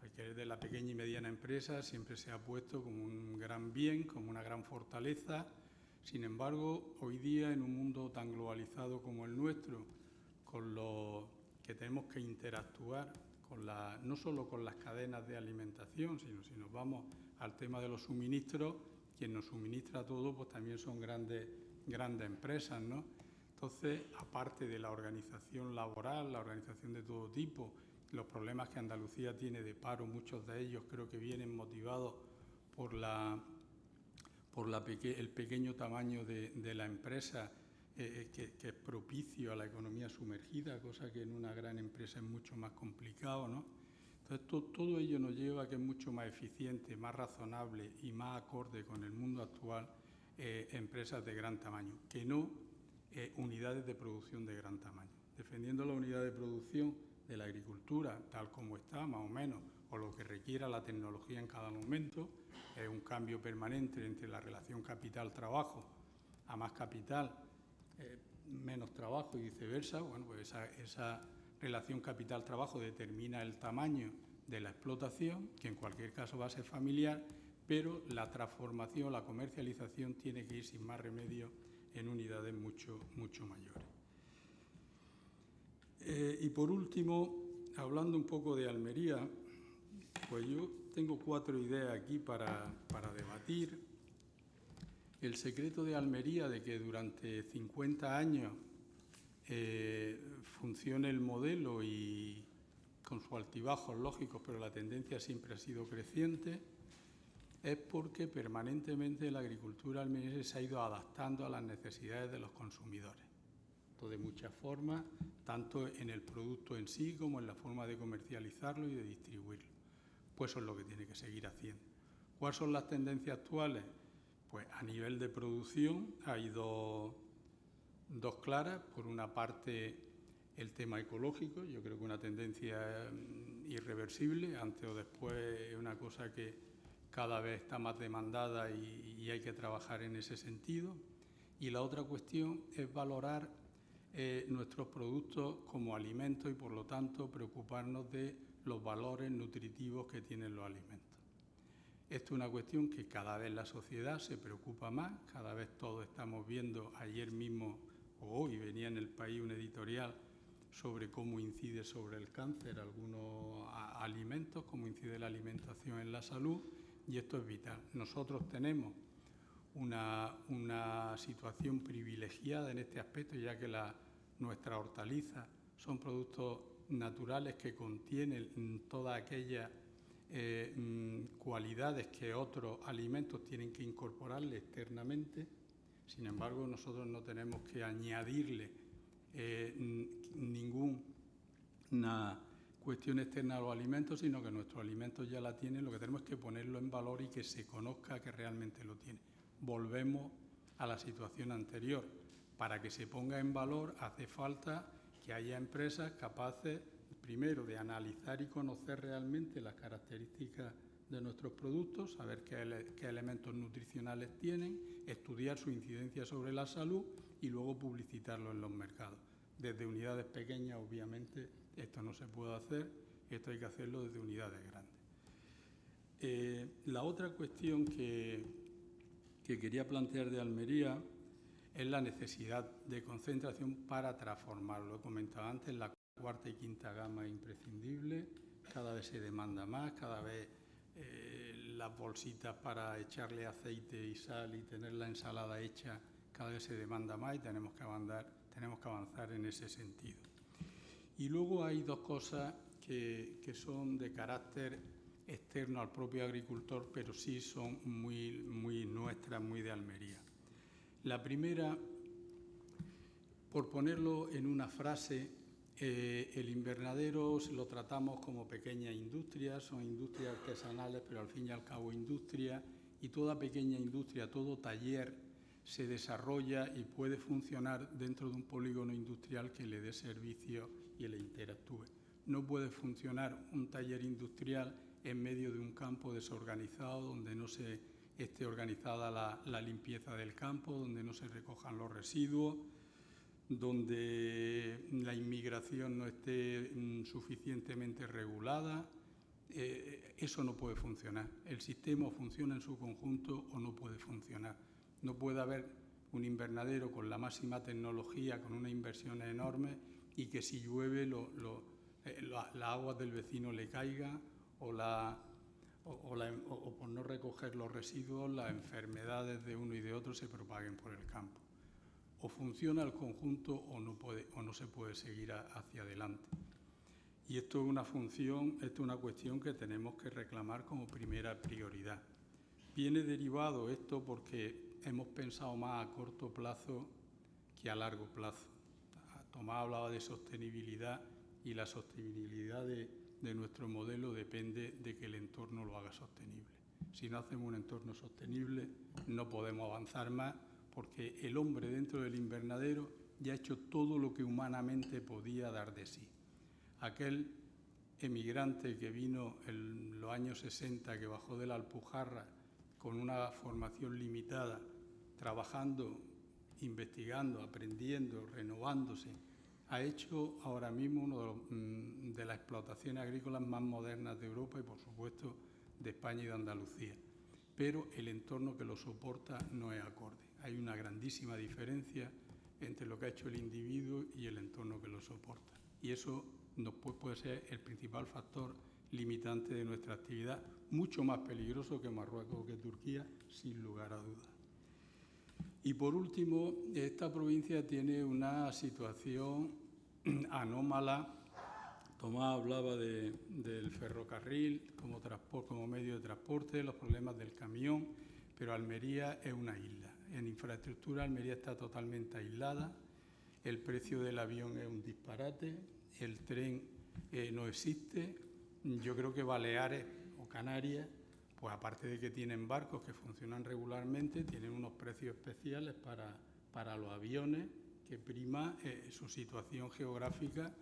Porque de la pequeña y mediana empresa siempre se ha puesto como un gran bien, como una gran fortaleza. Sin embargo, hoy día en un mundo tan globalizado como el nuestro, con lo que tenemos que interactuar no solo con las cadenas de alimentación, sino si nos vamos al tema de los suministros, quien nos suministra todo, pues también son grandes empresas, ¿no? Entonces, aparte de la organización laboral, la organización de todo tipo, los problemas que Andalucía tiene de paro, muchos de ellos creo que vienen motivados por el pequeño tamaño de la empresa, que es propicio a la economía sumergida, cosa que en una gran empresa es mucho más complicado, ¿no? Entonces, todo ello nos lleva a que es mucho más eficiente, más razonable y más acorde con el mundo actual empresas de gran tamaño, que no unidades de producción de gran tamaño. Defendiendo la unidad de producción de la agricultura, tal como está, más o menos, o lo que requiera la tecnología en cada momento, es un cambio permanente entre la relación capital-trabajo, a más capital, menos trabajo y viceversa. Bueno, pues esa relación capital-trabajo determina el tamaño de la explotación, que en cualquier caso va a ser familiar, pero la transformación, la comercialización tiene que ir sin más remedio en unidades mucho mayores. Y por último, hablando un poco de Almería, pues yo tengo 4 ideas aquí para debatir. El secreto de Almería de que durante 50 años funcione el modelo y con sus altibajos lógicos, pero la tendencia siempre ha sido creciente, es porque permanentemente la agricultura almeriense se ha ido adaptando a las necesidades de los consumidores. De muchas formas, tanto en el producto en sí como en la forma de comercializarlo y de distribuirlo. Pues eso es lo que tiene que seguir haciendo. ¿Cuáles son las tendencias actuales? Pues a nivel de producción hay dos claras. Por una parte, el tema ecológico. Yo creo que una tendencia irreversible, antes o después es una cosa que cada vez está más demandada y hay que trabajar en ese sentido. Y la otra cuestión es valorar nuestros productos como alimentos y, por lo tanto, preocuparnos de los valores nutritivos que tienen los alimentos. Esto es una cuestión que cada vez la sociedad se preocupa más, cada vez todos estamos viendo. Ayer mismo o hoy venía en El País un editorial sobre cómo incide sobre el cáncer algunos alimentos, cómo incide la alimentación en la salud, y esto es vital. Nosotros tenemos una situación privilegiada en este aspecto, ya que nuestras hortalizas son productos naturales que contienen todas aquellas cualidades que otros alimentos tienen que incorporarle externamente. Sin embargo, nosotros no tenemos que añadirle ninguna cuestión externa a los alimentos, sino que nuestros alimentos ya la tienen. Lo que tenemos es que ponerlo en valor y que se conozca que realmente lo tiene. Volvemos a la situación anterior. Para que se ponga en valor hace falta que haya empresas capaces, primero, de analizar y conocer realmente las características de nuestros productos, saber qué elementos nutricionales tienen, estudiar su incidencia sobre la salud y luego publicitarlo en los mercados. Desde unidades pequeñas, obviamente, esto no se puede hacer, esto hay que hacerlo desde unidades grandes. La otra cuestión que quería plantear de Almería es la necesidad de concentración para transformarlo. Lo he comentado antes, la cuarta y quinta gama es imprescindible, cada vez se demanda más, cada vez las bolsitas para echarle aceite y sal y tener la ensalada hecha, cada vez se demanda más y tenemos que avanzar en ese sentido. Y luego hay dos cosas que son de carácter externo al propio agricultor, pero sí son muy nuestras, muy de Almería. La primera, por ponerlo en una frase, el invernadero lo tratamos como pequeña industria, son industrias artesanales, pero al fin y al cabo industria, y toda pequeña industria, todo taller se desarrolla y puede funcionar dentro de un polígono industrial que le dé servicio y le interactúe. No puede funcionar un taller industrial en medio de un campo desorganizado, donde no se esté organizada la limpieza del campo, donde no se recojan los residuos, donde la inmigración no esté suficientemente regulada. Eso no puede funcionar. El sistema funciona en su conjunto o no puede funcionar. No puede haber un invernadero con la máxima tecnología, con una inversión enorme, y que si llueve la agua del vecino le caiga o por no recoger los residuos las enfermedades de uno y de otro se propaguen por el campo. O funciona el conjunto o no se puede seguir hacia adelante. Y esto es una función, esto es una cuestión que tenemos que reclamar como primera prioridad. Viene derivado esto porque hemos pensado más a corto plazo que a largo plazo. Tomás hablaba de sostenibilidad, y la sostenibilidad de nuestro modelo depende de que el entorno lo haga sostenible. Si no hacemos un entorno sostenible, no podemos avanzar más, porque el hombre dentro del invernadero ya ha hecho todo lo que humanamente podía dar de sí. Aquel emigrante que vino en los años 60, que bajó de la Alpujarra con una formación limitada, trabajando, investigando, aprendiendo, renovándose, ha hecho ahora mismo una de las explotaciones agrícolas más modernas de Europa y, por supuesto, de España y de Andalucía. Pero el entorno que lo soporta no es acorde. Hay una grandísima diferencia entre lo que ha hecho el individuo y el entorno que lo soporta. Y eso puede ser el principal factor limitante de nuestra actividad, mucho más peligroso que Marruecos o que Turquía, sin lugar a dudas. Y por último, esta provincia tiene una situación anómala. Tomás hablaba del ferrocarril como medio de transporte, los problemas del camión, pero Almería es una isla. En infraestructura Almería está totalmente aislada, el precio del avión es un disparate, el tren no existe. Yo creo que Baleares o Canarias, pues aparte de que tienen barcos que funcionan regularmente, tienen unos precios especiales para los aviones, que prima su situación geográfica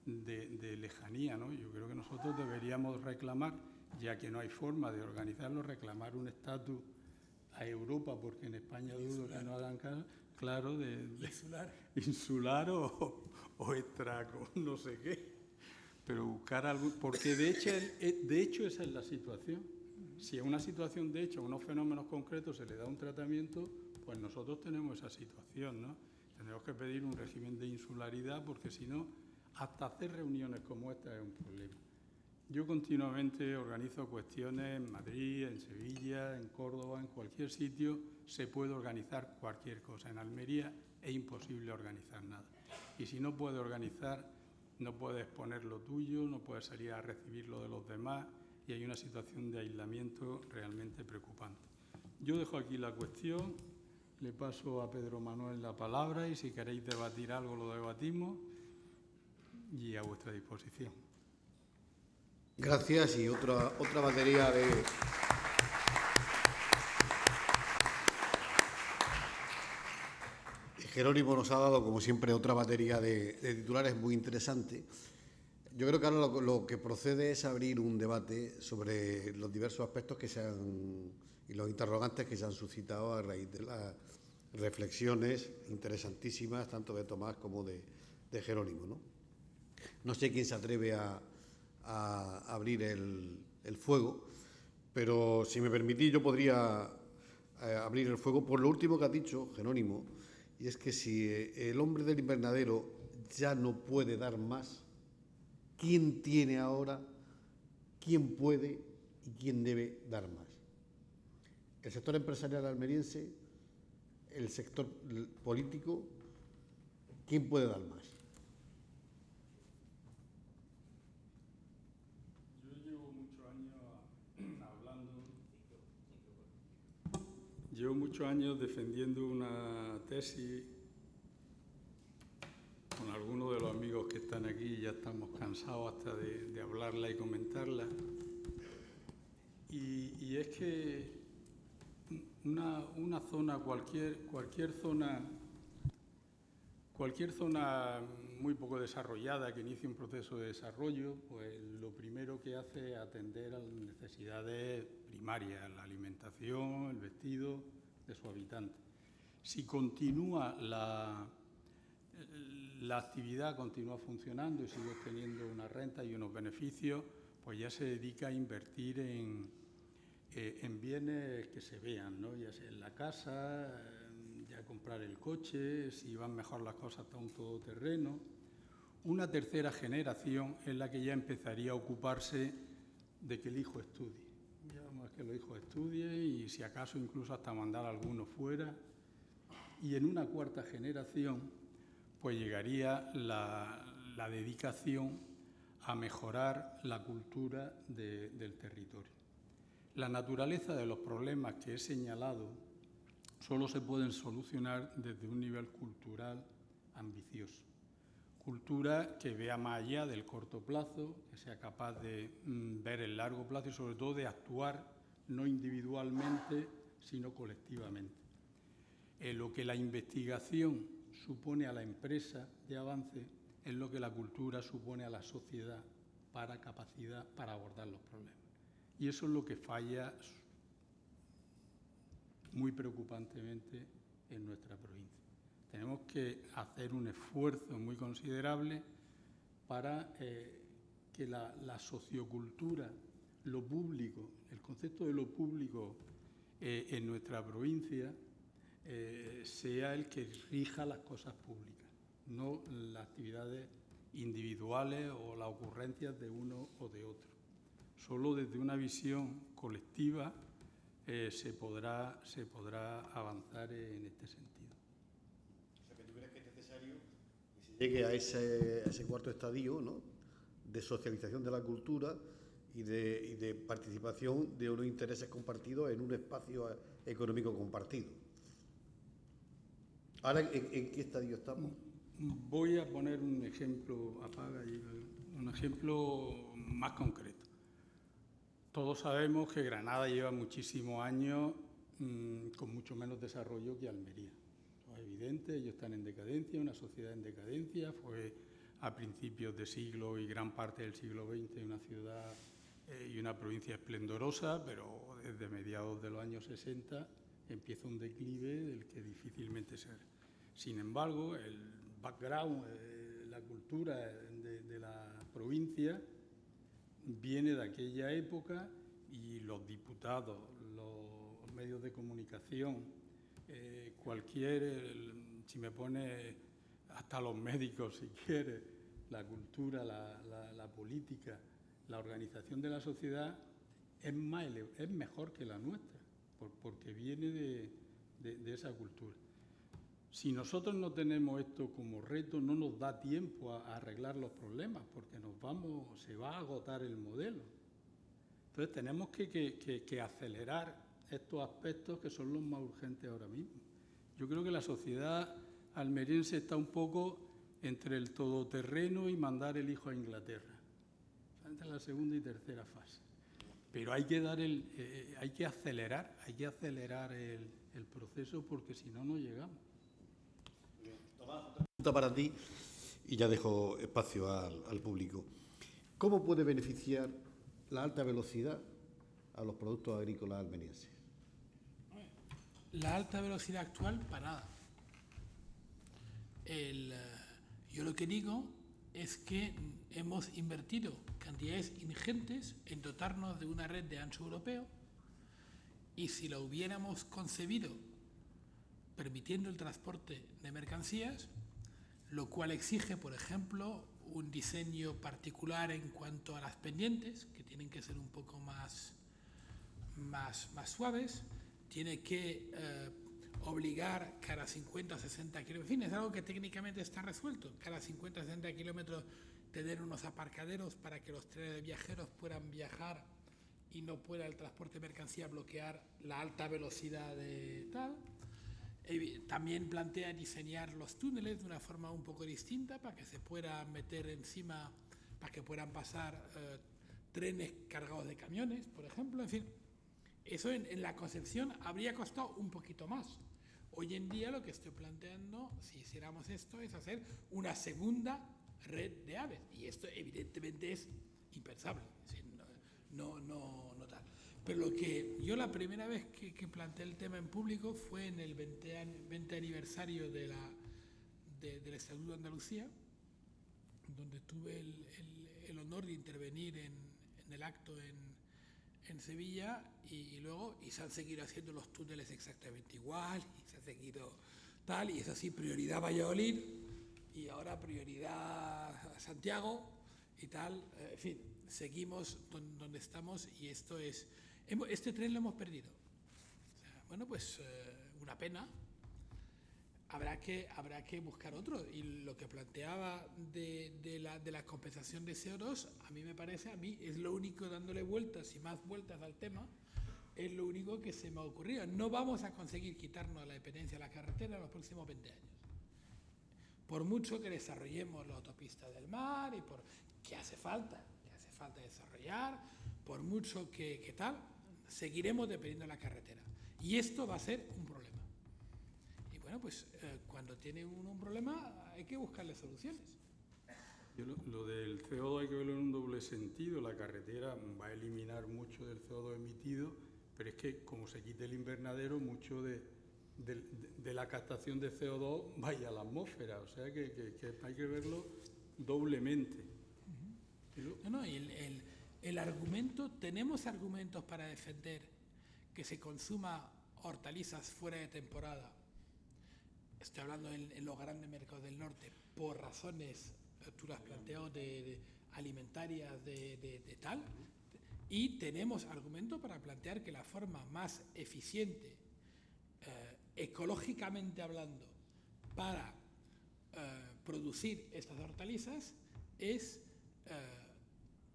de lejanía, ¿no? Yo creo que nosotros deberíamos reclamar, ya que no hay forma de organizarlo, reclamar un estatus a Europa, porque en España dudo que no hagan caso, claro, insular o extraco, no sé qué, pero buscar algo, porque de hecho esa es la situación. Si a una situación de hecho, a unos fenómenos concretos se le da un tratamiento, pues nosotros tenemos esa situación, ¿no? Tenemos que pedir un régimen de insularidad, porque si no, hasta hacer reuniones como esta es un problema. Yo continuamente organizo cuestiones en Madrid, en Sevilla, en Córdoba, en cualquier sitio se puede organizar cualquier cosa. En Almería es imposible organizar nada. Y si no puedes organizar, no puedes poner lo tuyo, no puedes salir a recibir lo de los demás, y hay una situación de aislamiento realmente preocupante. Yo dejo aquí la cuestión, le paso a Pedro Manuel la palabra, y si queréis debatir algo lo debatimos, y a vuestra disposición. Gracias. Y otra batería de... Jerónimo nos ha dado, como siempre, otra batería de titulares muy interesante. Yo creo que ahora lo que procede es abrir un debate sobre los diversos aspectos y los interrogantes que se han suscitado a raíz de las reflexiones interesantísimas, tanto de Tomás como de Jerónimo, ¿no? No sé quién se atreve a abrir el fuego, pero si me permitís yo podría abrir el fuego por lo último que ha dicho Jerónimo, y es que si el hombre del invernadero ya no puede dar más, ¿quién tiene ahora, quién puede y quién debe dar más? El sector empresarial almeriense, el sector político, ¿quién puede dar más? llevo muchos años defendiendo una tesis con algunos de los amigos que están aquí, ya estamos cansados hasta de hablarla y comentarla. Y es que una zona, cualquier zona muy poco desarrollada que inicie un proceso de desarrollo, pues lo primero que hace es atender a las necesidades primarias, la alimentación, el vestido de sus habitantes. Si continúa la actividad, continúa funcionando y sigue obteniendo una renta y unos beneficios, pues ya se dedica a invertir en bienes que se vean, ¿no? Ya sea en la casa, ya comprar el coche, si van mejor las cosas hasta un todoterreno. Una tercera generación es la que ya empezaría a ocuparse de que el hijo estudie. Ya más que los hijos estudien y si acaso incluso hasta mandar a algunos fuera. Y en una cuarta generación pues llegaría la dedicación a mejorar la cultura del territorio. La naturaleza de los problemas que he señalado solo se pueden solucionar desde un nivel cultural ambicioso. Cultura que vea más allá del corto plazo, que sea capaz de ver el largo plazo y sobre todo de actuar no individualmente, sino colectivamente. Lo que la investigación supone a la empresa de avance es lo que la cultura supone a la sociedad para capacidad para abordar los problemas. Y eso es lo que falla muy preocupantemente en nuestra provincia. Tenemos que hacer un esfuerzo muy considerable para que la sociocultura, lo público, el concepto de lo público en nuestra provincia sea el que rija las cosas públicas, no las actividades individuales o las ocurrencias de uno o de otro. Solo desde una visión colectiva se podrá avanzar en este sentido. O sea, que tú crees que es necesario que se llegue a ese cuarto estadio, ¿no?, de socialización de la cultura y de participación de unos intereses compartidos en un espacio económico compartido. Ahora, ¿en qué estadio estamos? Voy a poner un ejemplo, un ejemplo más concreto. Todos sabemos que Granada lleva muchísimos años con mucho menos desarrollo que Almería. Es evidente, ellos están en decadencia, una sociedad en decadencia. Fue a principios de siglo y gran parte del siglo XX una ciudad y una provincia esplendorosa, pero desde mediados de los años 60 empieza un declive del que difícilmente se... Sin embargo, el background, la cultura de la provincia viene de aquella época y los diputados, los medios de comunicación, si me pone hasta los médicos si quiere, la cultura, la política, la organización de la sociedad es mejor que la nuestra, porque viene de esa cultura. Si nosotros no tenemos esto como reto, no nos da tiempo a arreglar los problemas, porque se va a agotar el modelo. Entonces tenemos que acelerar estos aspectos que son los más urgentes ahora mismo. Yo creo que la sociedad almeriense está un poco entre el todoterreno y mandar el hijo a Inglaterra, entre la segunda y tercera fase. Pero hay que acelerar el proceso, porque si no, no llegamos. Pregunta para ti, y ya dejo espacio al público. ¿Cómo puede beneficiar la alta velocidad a los productos agrícolas almerienses? La alta velocidad actual, para nada. Yo lo que digo es que hemos invertido cantidades ingentes en dotarnos de una red de ancho europeo, y si lo hubiéramos concebido permitiendo el transporte de mercancías, lo cual exige, por ejemplo, un diseño particular en cuanto a las pendientes, que tienen que ser un poco más suaves, tiene que obligar cada 50 o 60 kilómetros, en fin, es algo que técnicamente está resuelto, cada 50 o 60 kilómetros tener unos aparcaderos para que los trenes de viajeros puedan viajar y no pueda el transporte de mercancía bloquear la alta velocidad de tal. También plantea diseñar los túneles de una forma un poco distinta para que se pueda meter encima, para que puedan pasar trenes cargados de camiones, por ejemplo. En fin, eso en la concepción habría costado un poquito más. Hoy en día lo que estoy planteando, si hiciéramos esto, es hacer una segunda red de AVEs. Y esto evidentemente es impensable. Es decir, no tal. Pero lo que yo la primera vez que planteé el tema en público fue en el 20 aniversario del Estatuto de Andalucía, donde tuve el honor de intervenir en el acto en Sevilla, y luego se han seguido haciendo los túneles exactamente igual, y se ha seguido tal, y es así, prioridad Valladolid, y ahora prioridad Santiago, y tal. En fin, seguimos donde estamos, y esto es... Este tren lo hemos perdido. O sea, bueno, pues una pena. Habrá que buscar otro. Y lo que planteaba de la compensación de CO2, a mí me parece, es lo único, dándole vueltas y más vueltas al tema, es lo único que se me ha ocurrido. No vamos a conseguir quitarnos la dependencia de la carretera en los próximos 20 años. Por mucho que desarrollemos la autopista del mar, y por que hace falta desarrollar, por mucho que tal, seguiremos dependiendo de la carretera. Y esto va a ser un problema. Y bueno, pues cuando tiene uno un problema hay que buscarle soluciones. Lo del CO2 hay que verlo en un doble sentido. La carretera va a eliminar mucho del CO2 emitido, pero es que como se quite el invernadero, mucho de la captación de CO2 vaya a la atmósfera. O sea que hay que verlo doblemente. El argumento, tenemos argumentos para defender que se consuma hortalizas fuera de temporada. Estoy hablando en los grandes mercados del norte, por razones, tú lo has planteado, de alimentarias, de tal. Y tenemos argumentos para plantear que la forma más eficiente, ecológicamente hablando, para producir estas hortalizas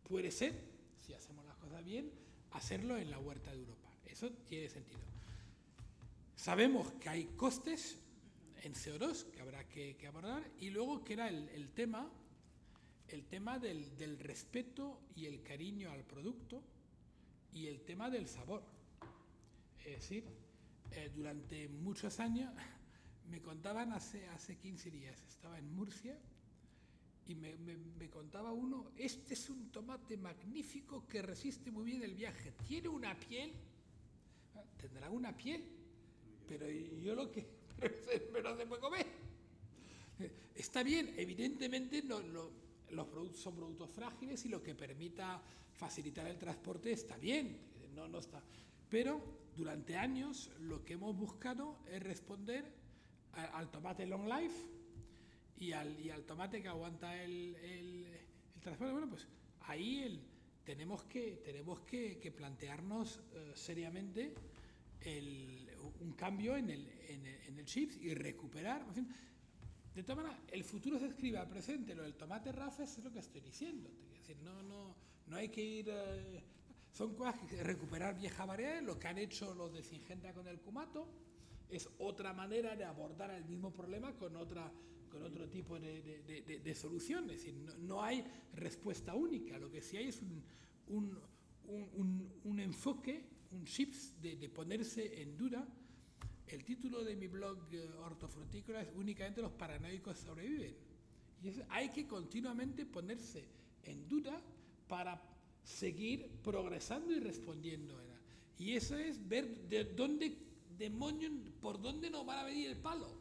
puede ser, si hacemos las cosas bien, hacerlo en la huerta de Europa. Eso tiene sentido. Sabemos que hay costes en CO2 que habrá que abordar, y luego que era el tema del respeto y el cariño al producto, y el tema del sabor. Es decir, durante muchos años, me contaban hace 15 días, estaba en Murcia, y me contaba uno, este es un tomate magnífico que resiste muy bien el viaje, tiene una piel, tendrá una piel, pero yo lo que pero no se puede comer. Está bien, evidentemente los productos son productos frágiles, y lo que permita facilitar el transporte está bien, no está. Pero durante años lo que hemos buscado es responder al tomate long life y al tomate que aguanta el transporte. Bueno, pues ahí tenemos que plantearnos seriamente un cambio en el chips y recuperar. En fin, de todas maneras, el futuro se escribe al presente. Lo del tomate Rafes es lo que estoy diciendo. Es decir, no hay que ir... son cosas que recuperar viejas variedades. Lo que han hecho los de Singenta con el cumato es otra manera de abordar el mismo problema con otro tipo de solución. Es decir, no hay respuesta única. Lo que sí hay es un enfoque, un chips de ponerse en duda. El título de mi blog Hortofrutícola es únicamente los paranoicos sobreviven. Y hay que continuamente ponerse en duda para seguir progresando y respondiendo. Y eso es ver de dónde, demonios, por dónde nos van a venir el palo.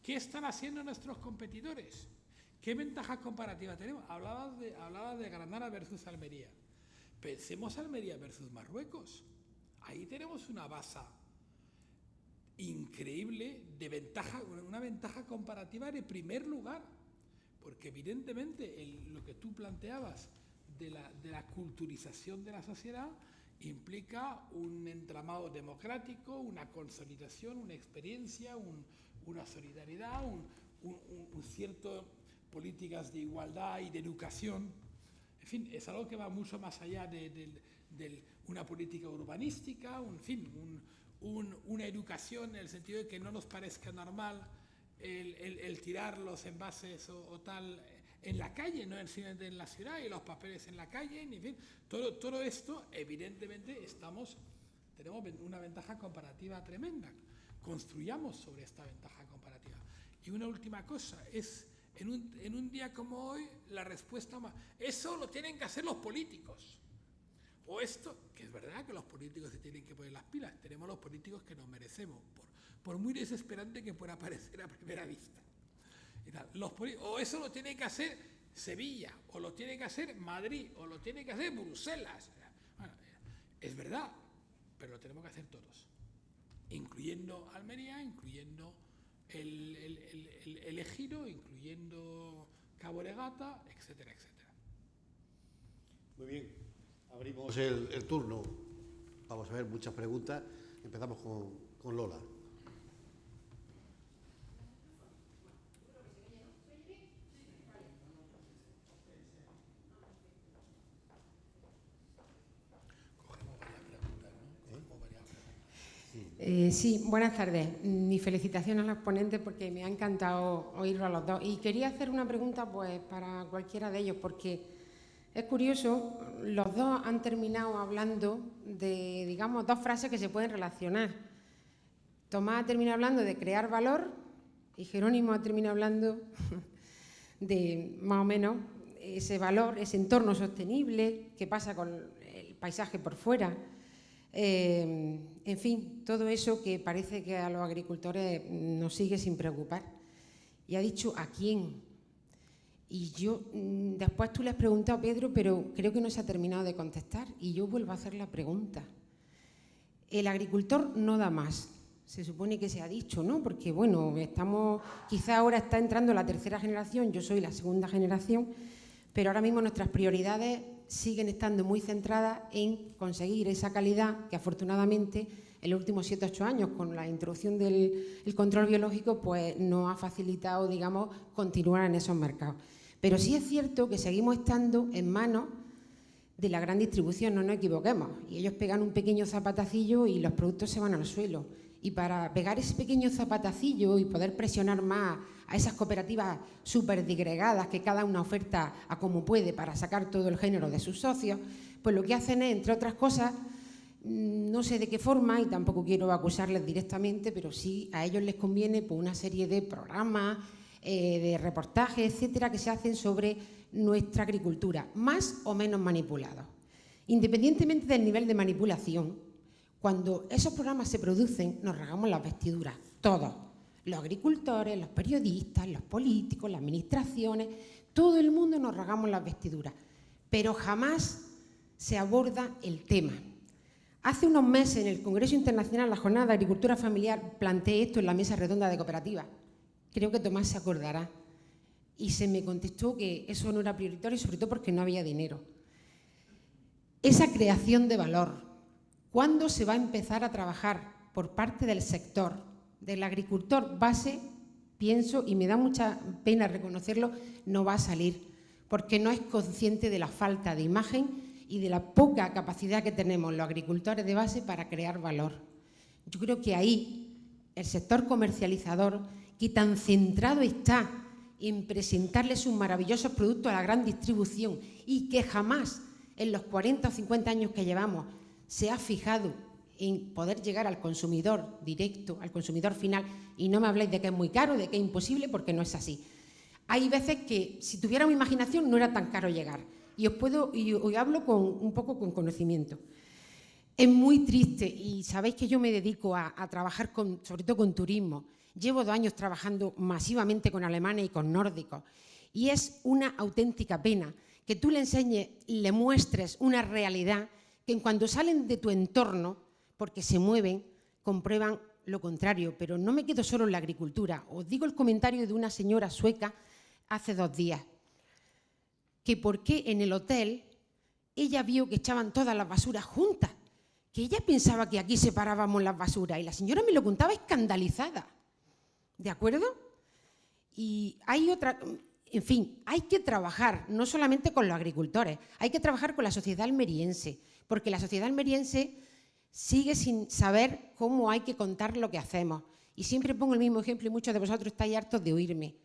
¿Qué están haciendo nuestros competidores? ¿Qué ventajas comparativas tenemos? Hablabas de Granada versus Almería. Pensemos Almería versus Marruecos. Ahí tenemos una base increíble de ventaja, una ventaja comparativa de primer lugar, porque evidentemente lo que tú planteabas de la culturización de la sociedad implica un entramado democrático, una consolidación, una experiencia, una solidaridad, un cierto políticas de igualdad y de educación. En fin, es algo que va mucho más allá una política urbanística, en fin, una educación en el sentido de que no nos parezca normal el tirar los envases o tal en la calle, no en la ciudad, y los papeles en la calle, en fin, todo esto, evidentemente, tenemos una ventaja comparativa tremenda. Construyamos sobre esta ventaja comparativa. Y una última cosa, en un día como hoy, la respuesta más... Eso lo tienen que hacer los políticos. O esto, que es verdad que los políticos se tienen que poner las pilas, tenemos los políticos que nos merecemos, por muy desesperante que pueda parecer a primera vista. O eso lo tiene que hacer Sevilla, o lo tiene que hacer Madrid, o lo tiene que hacer Bruselas. Bueno, es verdad, pero lo tenemos que hacer todos, incluyendo Almería, incluyendo el Ejido, incluyendo Cabo de Gata, etcétera, etcétera. Muy bien, abrimos el turno. Vamos a ver muchas preguntas. Empezamos con Lola. Sí, buenas tardes. Mi felicitación a los ponentes porque me ha encantado oírlo a los dos. Y quería hacer una pregunta pues para cualquiera de ellos, porque es curioso, los dos han terminado hablando de, digamos, dos frases que se pueden relacionar. Tomás ha terminado hablando de crear valor y Jerónimo ha terminado hablando de, más o menos, ese valor, ese entorno sostenible, qué pasa con el paisaje por fuera. En fin, todo eso que parece que a los agricultores nos sigue sin preocupar. Y ha dicho ¿a quién? Y yo, después tú le has preguntado, Pedro, pero creo que no se ha terminado de contestar. Y yo vuelvo a hacer la pregunta. El agricultor no da más. Se supone que se ha dicho, ¿no? Porque, bueno, quizá ahora está entrando la tercera generación, yo soy la segunda generación, pero ahora mismo nuestras prioridades siguen estando muy centradas en conseguir esa calidad que afortunadamente en los últimos 7 o 8 años con la introducción del control biológico pues nos ha facilitado, digamos, continuar en esos mercados. Pero sí es cierto que seguimos estando en manos de la gran distribución, no nos equivoquemos, y ellos pegan un pequeño zapatacillo y los productos se van al suelo. Y para pegar ese pequeño zapatacillo y poder presionar más a esas cooperativas súper digregadas que cada una oferta a como puede para sacar todo el género de sus socios, pues lo que hacen es, entre otras cosas, no sé de qué forma, y tampoco quiero acusarles directamente, pero sí a ellos les conviene pues, una serie de programas, de reportajes, etcétera, que se hacen sobre nuestra agricultura, más o menos manipulados. Independientemente del nivel de manipulación, cuando esos programas se producen, nos rasgamos las vestiduras, todos, los agricultores, los periodistas, los políticos, las administraciones, todo el mundo nos rasgamos las vestiduras, pero jamás se aborda el tema. Hace unos meses en el Congreso Internacional, la Jornada de Agricultura Familiar, planteé esto en la mesa redonda de cooperativas. Creo que Tomás se acordará. Y se me contestó que eso no era prioritario, sobre todo porque no había dinero. Esa creación de valor, ¿cuándo se va a empezar a trabajar por parte del sector, del agricultor base? Pienso, y me da mucha pena reconocerlo, no va a salir, porque no es consciente de la falta de imagen y de la poca capacidad que tenemos los agricultores de base para crear valor. Yo creo que ahí el sector comercializador, que tan centrado está en presentarle sus maravillosos productos a la gran distribución y que jamás en los 40 o 50 años que llevamos se ha fijado en poder llegar al consumidor directo, al consumidor final, y no me habléis de que es muy caro, de que es imposible, porque no es así. Hay veces que, si tuviéramos imaginación, no era tan caro llegar. Y os hablo un poco con conocimiento. Es muy triste, y sabéis que yo me dedico a trabajar sobre todo con turismo. Llevo 2 años trabajando masivamente con alemanes y con nórdicos. Y es una auténtica pena que tú le enseñes, le muestres una realidad que en cuanto salen de tu entorno, porque se mueven, comprueban lo contrario. Pero no me quedo solo en la agricultura. Os digo el comentario de una señora sueca hace 2 días, que por qué en el hotel ella vio que echaban todas las basuras juntas, que ella pensaba que aquí separábamos las basuras, y la señora me lo contaba escandalizada. ¿De acuerdo? Y hay otra... En fin, hay que trabajar no solamente con los agricultores, hay que trabajar con la sociedad almeriense, porque la sociedad almeriense sigue sin saber cómo hay que contar lo que hacemos. Y siempre pongo el mismo ejemplo y muchos de vosotros estáis hartos de oírme.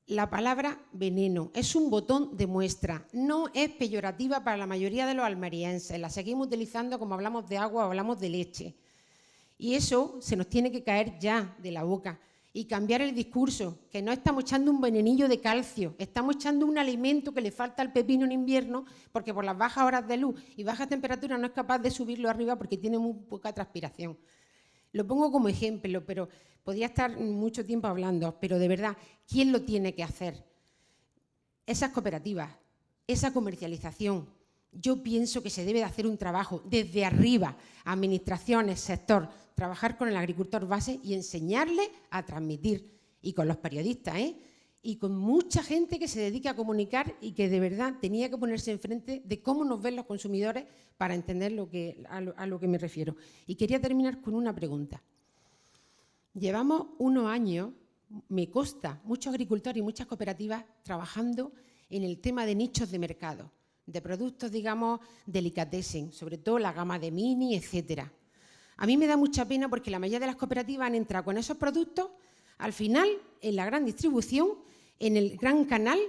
La palabra veneno es un botón de muestra, no es peyorativa para la mayoría de los almerienses, la seguimos utilizando como hablamos de agua o hablamos de leche. Y eso se nos tiene que caer ya de la boca y cambiar el discurso, que no estamos echando un venenillo de calcio, estamos echando un alimento que le falta al pepino en invierno porque por las bajas horas de luz y bajas temperaturas no es capaz de subirlo arriba porque tiene muy poca transpiración. Lo pongo como ejemplo, pero podría estar mucho tiempo hablando, pero de verdad, ¿quién lo tiene que hacer? Esas cooperativas, esa comercialización. Yo pienso que se debe de hacer un trabajo desde arriba, administraciones, sector, trabajar con el agricultor base y enseñarle a transmitir, y con los periodistas, y con mucha gente que se dedique a comunicar y que de verdad tenía que ponerse enfrente de cómo nos ven los consumidores para entender a lo que me refiero. Y quería terminar con una pregunta. Llevamos unos años, me consta, muchos agricultores y muchas cooperativas trabajando en el tema de nichos de mercado, de productos, digamos, delicatessen, sobre todo la gama de mini, etcétera. A mí me da mucha pena porque la mayoría de las cooperativas han entrado con esos productos, al final, en la gran distribución, en el gran canal,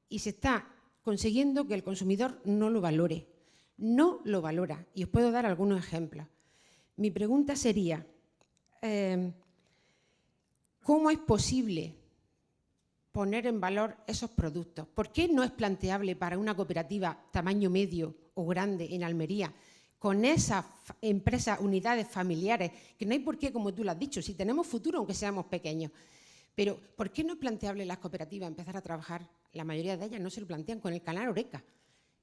y se está consiguiendo que el consumidor no lo valore. No lo valora. Y os puedo dar algunos ejemplos. Mi pregunta sería, ¿cómo es posible poner en valor esos productos? ¿Por qué no es planteable para una cooperativa tamaño medio o grande en Almería, con esas empresas, unidades familiares, que no hay por qué, como tú lo has dicho, si tenemos futuro aunque seamos pequeños, pero ¿por qué no es planteable las cooperativas empezar a trabajar? La mayoría de ellas no se lo plantean con el canal Oreca.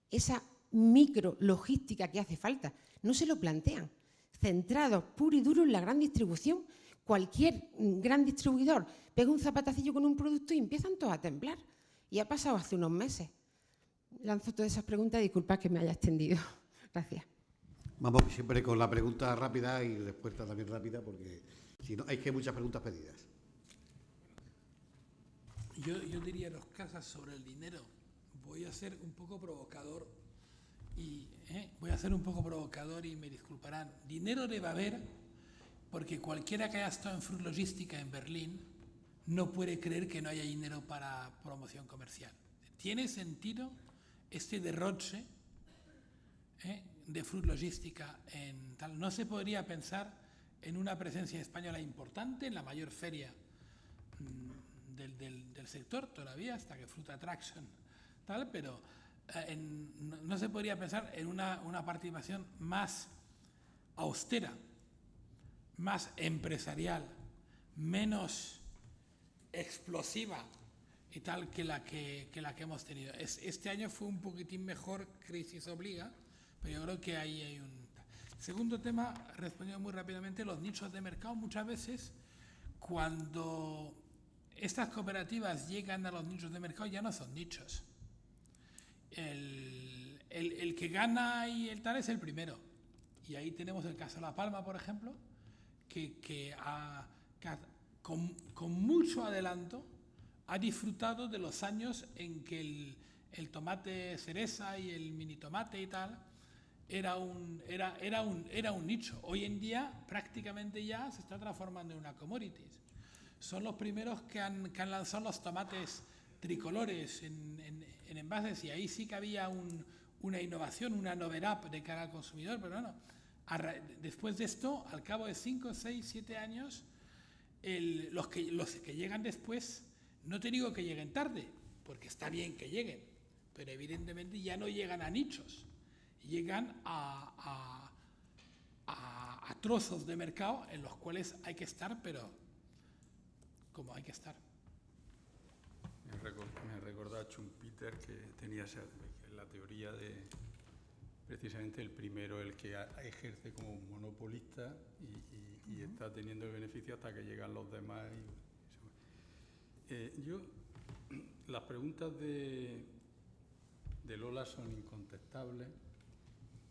Esa micro logística que hace falta, no se lo plantean. Centrados puro y duro en la gran distribución, cualquier gran distribuidor pega un zapatacillo con un producto y empiezan todos a temblar. Y ha pasado hace unos meses. Lanzo todas esas preguntas, disculpad que me haya extendido. Gracias. Vamos siempre con la pregunta rápida y respuesta también rápida, porque si no, hay que muchas preguntas pedidas. Yo diría dos cosas sobre el dinero. Voy a ser un poco provocador y me disculparán. Dinero debe haber porque cualquiera que haya estado en Fruit Logística en Berlín no puede creer que no haya dinero para promoción comercial. Tiene sentido este derroche de Fruit Logística en tal. No se podría pensar en una presencia española importante en la mayor feria del sector todavía, hasta que Fruit Attraction tal, pero no se podría pensar en una participación más austera, más empresarial, menos explosiva y tal que la que hemos tenido. Este año fue un poquitín mejor, crisis obliga, pero yo creo que ahí hay un... Segundo tema, respondiendo muy rápidamente, los nichos de mercado. Muchas veces, cuando estas cooperativas llegan a los nichos de mercado, ya no son nichos. El que gana y el tal es el primero. Y ahí tenemos el caso de La Palma, por ejemplo, que con mucho adelanto ha disfrutado de los años en que el tomate cereza y el mini tomate y tal era un nicho. Hoy en día prácticamente ya se está transformando en una commodity. Son los primeros que han lanzado los tomates tricolores en envases, y ahí sí que había una innovación, una novedad de cara al consumidor, pero bueno, después de esto, al cabo de 5, 6, 7 años, los que llegan después, no te digo que lleguen tarde, porque está bien que lleguen, pero evidentemente ya no llegan a nichos, llegan a trozos de mercado en los cuales hay que estar, pero como hay que estar. Me recordaba Schumpeter que tenía la teoría de precisamente el primero, el que ejerce como monopolista y está teniendo el beneficio hasta que llegan los demás. Las preguntas de Lola son incontestables.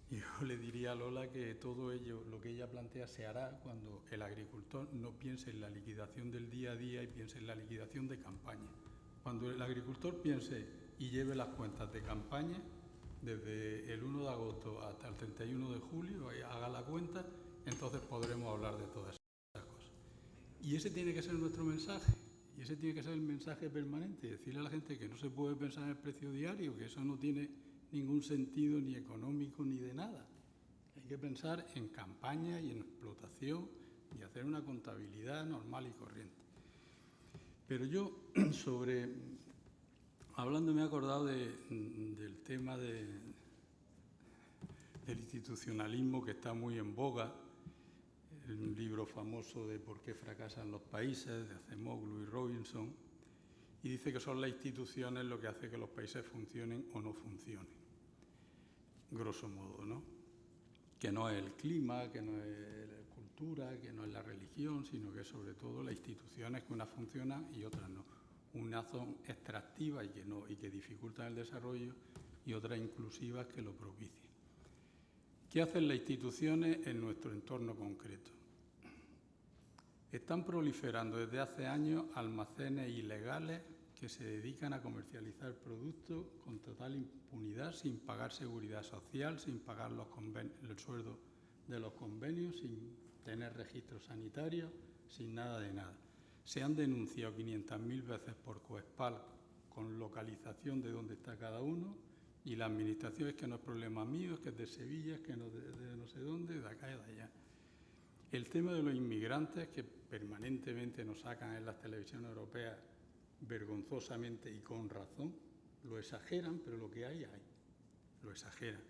Y yo le diría a Lola que todo ello, lo que ella plantea, se hará cuando el agricultor no piense en la liquidación del día a día y piense en la liquidación de campaña. Cuando el agricultor piense y lleve las cuentas de campaña, desde el 1 de agosto hasta el 31 de julio, haga la cuenta, entonces podremos hablar de todas esas cosas. Y ese tiene que ser nuestro mensaje, y ese tiene que ser el mensaje permanente, decirle a la gente que no se puede pensar en el precio diario, que eso no tiene ningún sentido ni económico ni de nada. Hay que pensar en campaña y en explotación y hacer una contabilidad normal y corriente. Pero yo, hablando, me he acordado del tema del institucionalismo que está muy en boga, un libro famoso de ¿Por qué fracasan los países?, de Acemoglu y Robinson, y dice que son las instituciones lo que hace que los países funcionen o no funcionen, grosso modo, ¿no? Que no es el clima, que no es la cultura, que no es la religión, sino que sobre todo las instituciones, que unas funcionan y otras no. Unas son extractivas y que dificultan el desarrollo, y otras inclusivas que lo propician. ¿Qué hacen las instituciones en nuestro entorno concreto? Están proliferando desde hace años almacenes ilegales que se dedican a comercializar productos con total impunidad, sin pagar seguridad social, sin pagar el sueldo de los convenios, sin tener registros sanitarios, sin nada de nada. Se han denunciado 500.000 veces por Coespal con localización de dónde está cada uno, y la administración es que no es problema mío, es que es de Sevilla, es que no de no sé dónde, de acá y de allá. El tema de los inmigrantes, que permanentemente nos sacan en las televisiones europeas vergonzosamente y con razón, lo exageran, pero lo que hay, lo exageran.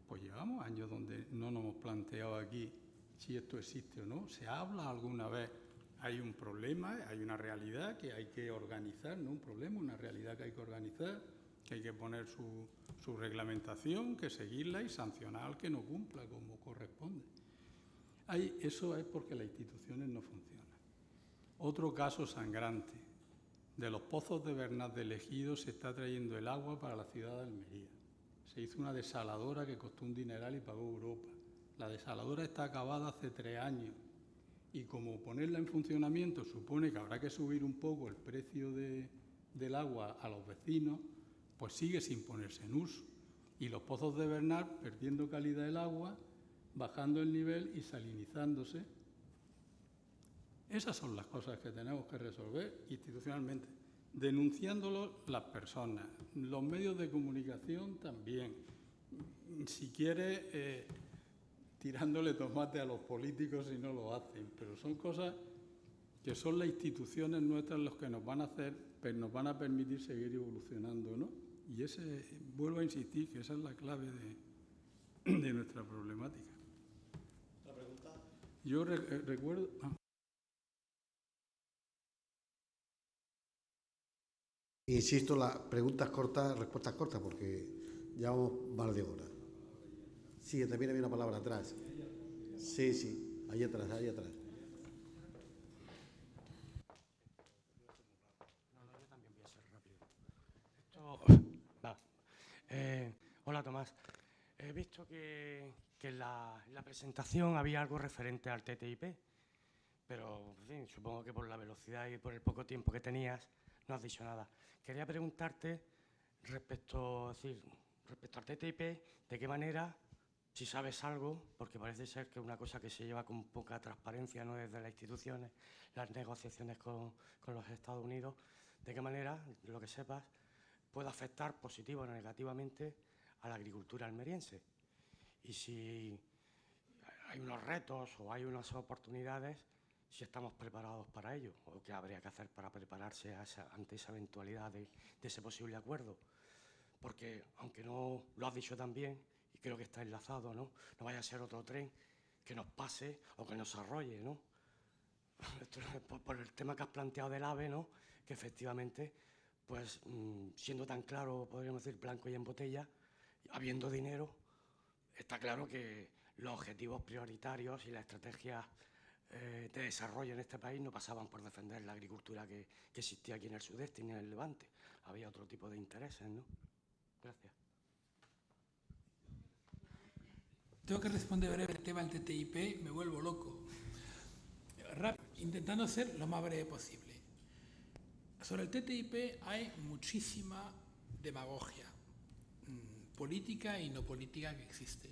Pues llevamos años donde no nos hemos planteado aquí si esto existe o no. ¿Se habla alguna vez? Hay un problema, hay una realidad que hay que organizar, no un problema, una realidad que hay que organizar, que hay que poner su reglamentación, que seguirla y sancionar al que no cumpla como corresponde. Eso es porque las instituciones no funcionan. Otro caso sangrante. De los pozos de Bernat del Ejido se está trayendo el agua para la ciudad de Almería. Se hizo una desaladora que costó un dineral y pagó Europa. La desaladora está acabada hace 3 años. Y como ponerla en funcionamiento supone que habrá que subir un poco el precio del agua a los vecinos, pues sigue sin ponerse en uso. Y los pozos de Bernat perdiendo calidad del agua, bajando el nivel y salinizándose. Esas son las cosas que tenemos que resolver institucionalmente, denunciándolo las personas, los medios de comunicación también. Si quiere, tirándole tomate a los políticos si no lo hacen, pero son cosas que son las instituciones nuestras los que nos van a hacer, pero nos van a permitir seguir evolucionando, ¿no? Y vuelvo a insistir que esa es la clave de nuestra problemática. ¿Otra pregunta? Yo recuerdo... Insisto, las preguntas cortas, respuestas cortas, porque llevamos más de hora. Sí, también había una palabra atrás. Sí, ahí atrás. No, yo también voy a ser rápido. Hola, Tomás. He visto que en la presentación había algo referente al TTIP, pero en fin, supongo que por la velocidad y por el poco tiempo que tenías no has dicho nada. Quería preguntarte respecto al TTIP, de qué manera, si sabes algo, porque parece ser que es una cosa que se lleva con poca transparencia, no desde las instituciones, las negociaciones con los Estados Unidos, de qué manera, lo que sepas, puede afectar positivo o negativamente a la agricultura almeriense. Y si hay unos retos o hay unas oportunidades, si estamos preparados para ello, o qué habría que hacer para prepararse ante esa eventualidad de ese posible acuerdo. Porque, aunque no lo has dicho también, y creo que está enlazado, ¿no? No vaya a ser otro tren que nos pase o que nos arrolle, ¿no? Por el tema que has planteado del AVE, ¿no? Que efectivamente, pues siendo tan claro, podríamos decir, blanco y en botella, habiendo dinero, está claro que los objetivos prioritarios y la estrategia de desarrollo en este país no pasaban por defender la agricultura que existía aquí en el sudeste ni en el Levante. Había otro tipo de intereses, ¿no? Gracias. Tengo que responder breve el tema del TTIP, me vuelvo loco. Intentando ser lo más breve posible. Sobre el TTIP hay muchísima demagogia política y no política que existe.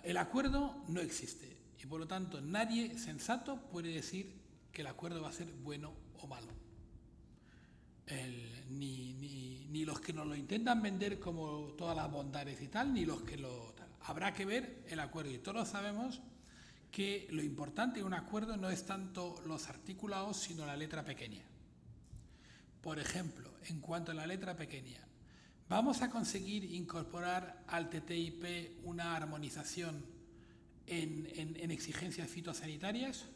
El acuerdo no existe y por lo tanto nadie sensato puede decir que el acuerdo va a ser bueno o malo. Ni los que nos lo intentan vender como todas las bondades y tal, ni los que lo tal. Habrá que ver el acuerdo y todos sabemos que lo importante de un acuerdo no es tanto los articulados sino la letra pequeña. Por ejemplo, en cuanto a la letra pequeña, ¿vamos a conseguir incorporar al TTIP una armonización en exigencias fitosanitarias?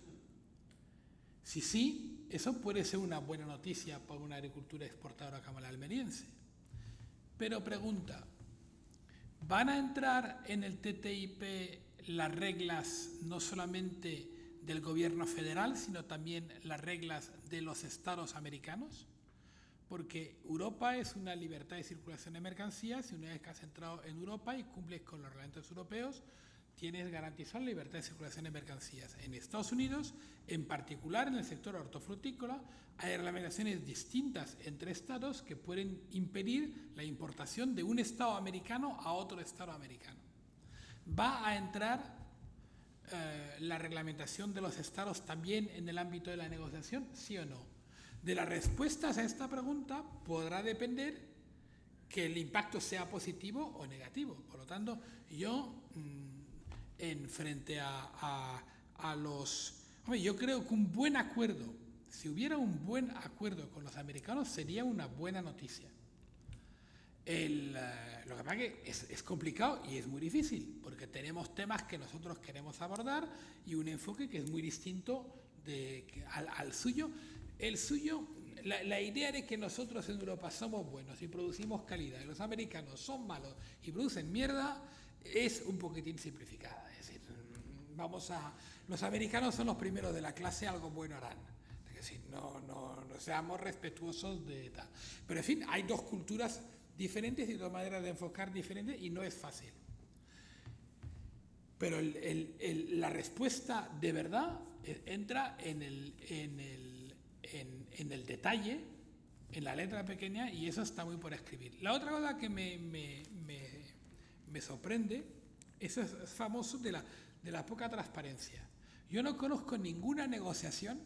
Si sí, eso puede ser una buena noticia para una agricultura exportadora como la almeriense. Pero pregunta, ¿van a entrar en el TTIP las reglas no solamente del gobierno federal, sino también las reglas de los estados americanos? Porque Europa es una libertad de circulación de mercancías y una vez que has entrado en Europa y cumples con los reglamentos europeos, tienes garantizada la libertad de circulación de mercancías. En Estados Unidos, en particular en el sector hortofrutícola, hay reglamentaciones distintas entre estados que pueden impedir la importación de un estado americano a otro estado americano. ¿Va a entrar la reglamentación de los estados también en el ámbito de la negociación? ¿Sí o no? De las respuestas a esta pregunta podrá depender que el impacto sea positivo o negativo. Por lo tanto, yo frente a los... Hombre, yo creo que un buen acuerdo, si hubiera un buen acuerdo con los americanos, sería una buena noticia. Lo que pasa es que es complicado y es muy difícil, porque tenemos temas que nosotros queremos abordar y un enfoque que es muy distinto al suyo. El suyo, la idea de que nosotros en Europa somos buenos y producimos calidad y los americanos son malos y producen mierda, es un poquitín simplificada. Es decir, los americanos son los primeros de la clase, algo bueno harán. Es decir, no seamos respetuosos de tal. Pero en fin, hay dos culturas diferentes y dos maneras de enfocar diferentes y no es fácil. Pero la respuesta de verdad entra en el detalle, en la letra pequeña, y eso está muy por escribir. La otra cosa que me sorprende, eso es famoso de la poca transparencia. Yo no conozco ninguna negociación